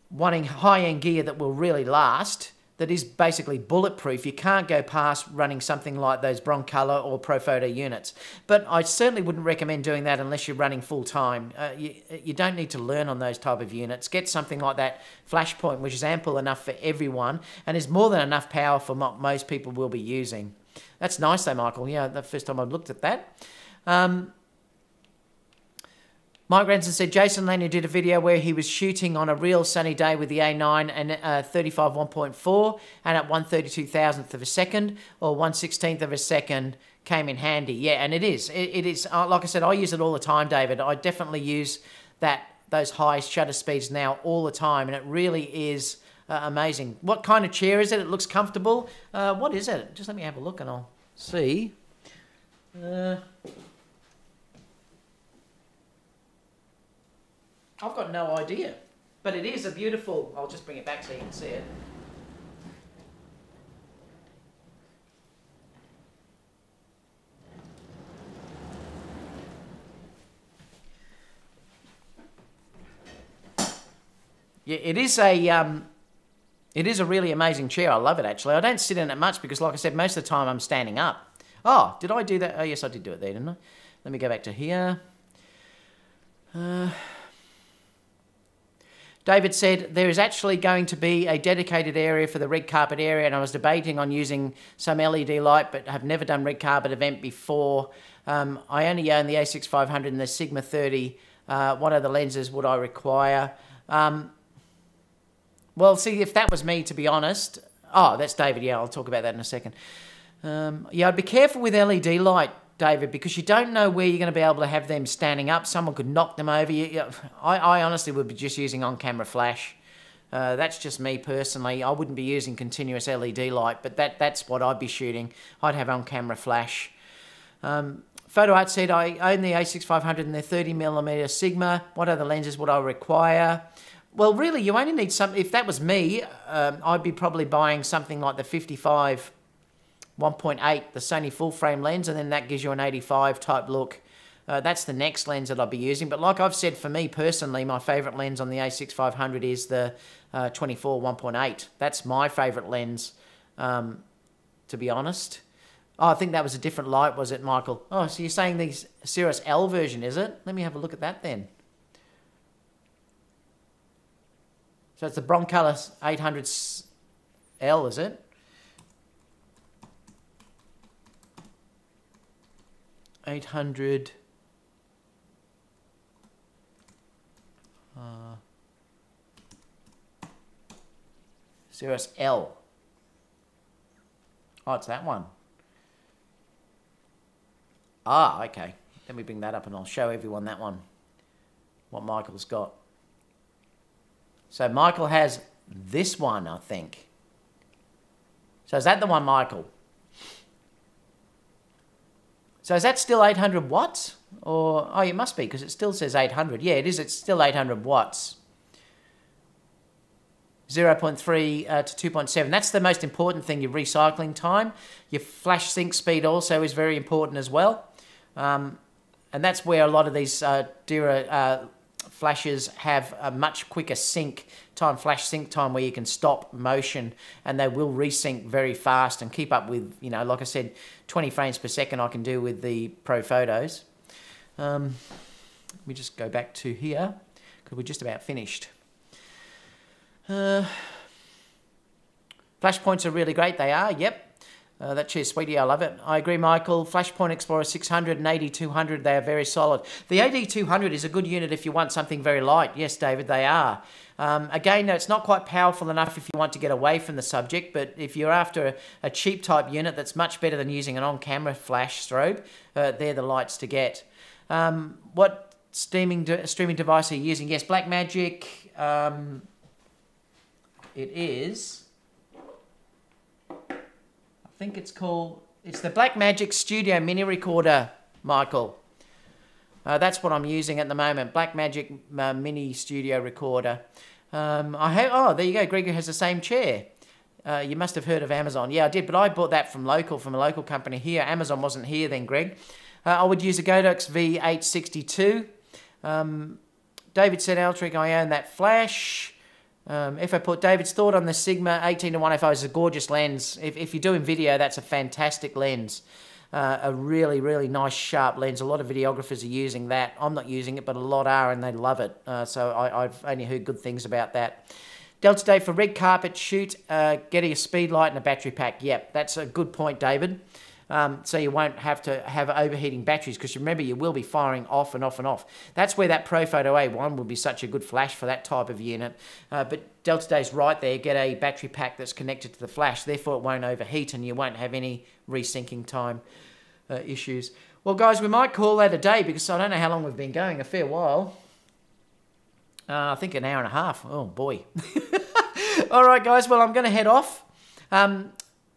wanting high-end gear that will really last, that is basically bulletproof, you can't go past running something like those Broncolor or Profoto units. But I certainly wouldn't recommend doing that unless you're running full-time. You don't need to learn on those type of units. Get something like that Flashpoint, which is ample enough for everyone and is more than enough power for what most people will be using. That's nice though, Michael. Yeah, the first time I've looked at that. Mike Ranson said Jason Lanier did a video where he was shooting on a real sunny day with the A9 and 35 1.4 and at 1/32,000th of a second or 1/16th of a second came in handy. Yeah, and it is. It is. Like I said, I use it all the time, David. I definitely use those high shutter speeds now all the time, and it really is amazing. What kind of chair is it? It looks comfortable. What is it? Just let me have a look and I'll see. I've got no idea, but it is a beautiful, I'll just bring it back so you can see it. Yeah, it is a really amazing chair. I love it actually. I don't sit in it much because like I said, most of the time I'm standing up. Oh, did I do that? Oh yes, I did do it there, didn't I? Let me go back to here. David said, there is actually going to be a dedicated area for the red carpet area, and I was debating on using some LED light, but have never done red carpet event before. I only own the a6500 and the Sigma 30. What other lenses would I require? Well, see, if that was me, to be honest... Oh, that's David. Yeah, I'll talk about that in a second. Yeah, I'd be careful with LED light, David, because you don't know where you're going to be able to have them standing up. Someone could knock them over. I honestly would be just using on-camera flash. That's just me personally. I wouldn't be using continuous LED light, but that's what I'd be shooting. I'd have on-camera flash. Photo Art said, I own the a6500 and the 30mm Sigma. What other lenses would I require? Well, really, you only need some... If that was me, I'd be probably buying something like the 55 1.8, the Sony full frame lens, and then that gives you an 85 type look. That's the next lens that I'll be using. But like I've said, for me personally, my favourite lens on the a6500 is the 24 1.8. That's my favourite lens, to be honest. Oh, I think that was a different light, was it, Michael? Oh, so you're saying the Cirrus L version, is it? Let me have a look at that then. So it's the Broncolor 800L, is it? 800 Cirrus L. Oh, it's that one. Ah, okay. Let me bring that up and I'll show everyone that one, what Michael's got. So Michael has this one, I think. So is that the one, Michael? So is that still 800 watts? Or, oh, it must be, because it still says 800. Yeah, it is. It's still 800 watts. 0.3 to 2.7. That's the most important thing, your recycling time. Your flash sync speed also is very important as well. And that's where a lot of these Dura flashes have a much quicker sync time, flash sync time, where you can stop motion and they will resync very fast and keep up with, you know, like I said, 20 frames per second I can do with the Pro Photos. Let me just go back to here because we're just about finished. Flash points are really great. They are, yep. That chair's sweetie, I love it. I agree, Michael. Flashpoint Explorer 600 and AD200, they are very solid. The AD200 is a good unit if you want something very light. Yes, David, they are. Again, no, it's not quite powerful enough if you want to get away from the subject, but if you're after a cheap type unit that's much better than using an on-camera flash strobe, they're the lights to get. What streaming device are you using? Yes, Blackmagic. It is... I think it's called, it's the Blackmagic Studio Mini Recorder, Michael. That's what I'm using at the moment, Blackmagic Mini Studio Recorder. Oh, there you go, Gregor has the same chair. You must have heard of Amazon. Yeah, I did, but I bought that from a local company here. Amazon wasn't here then, Greg. I would use a Godox V862. David said, Altric, I own that flash. If I put David's thought on the Sigma 18-105, is a gorgeous lens. If you're doing video, that's a fantastic lens. A really, really nice, sharp lens. A lot of videographers are using that. I'm not using it, but a lot are, and they love it. So I've only heard good things about that. Delta Dave, for red carpet shoot, getting a speed light and a battery pack. Yep, that's a good point, David. So you won't have to have overheating batteries, because remember, you will be firing off and off and off. That's where that Profoto A1 will be such a good flash for that type of unit. But Delta Dave's right there, get a battery pack that's connected to the flash, therefore it won't overheat and you won't have any resyncing time issues. Well, guys, we might call that a day, because I don't know how long we've been going, a fair while. I think an hour and a half. Oh, boy. All right, guys, well, I'm going to head off.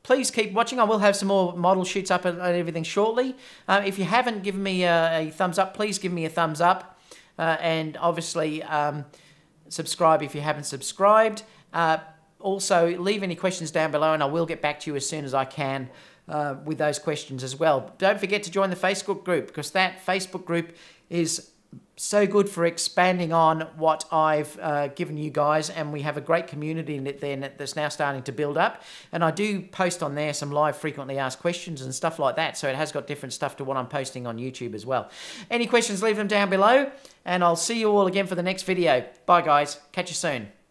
Please keep watching. I will have some more model shoots up and everything shortly. If you haven't given me a thumbs up, please give me a thumbs up. And obviously, subscribe if you haven't subscribed. Also, leave any questions down below, and I will get back to you as soon as I can with those questions as well. Don't forget to join the Facebook group, because that Facebook group is so good for expanding on what I've given you guys, and we have a great community in it there that's now starting to build up. And I do post on there some live frequently asked questions and stuff like that, so it has got different stuff to what I'm posting on YouTube as well. Any questions, leave them down below, and I'll see you all again for the next video. Bye guys, catch you soon.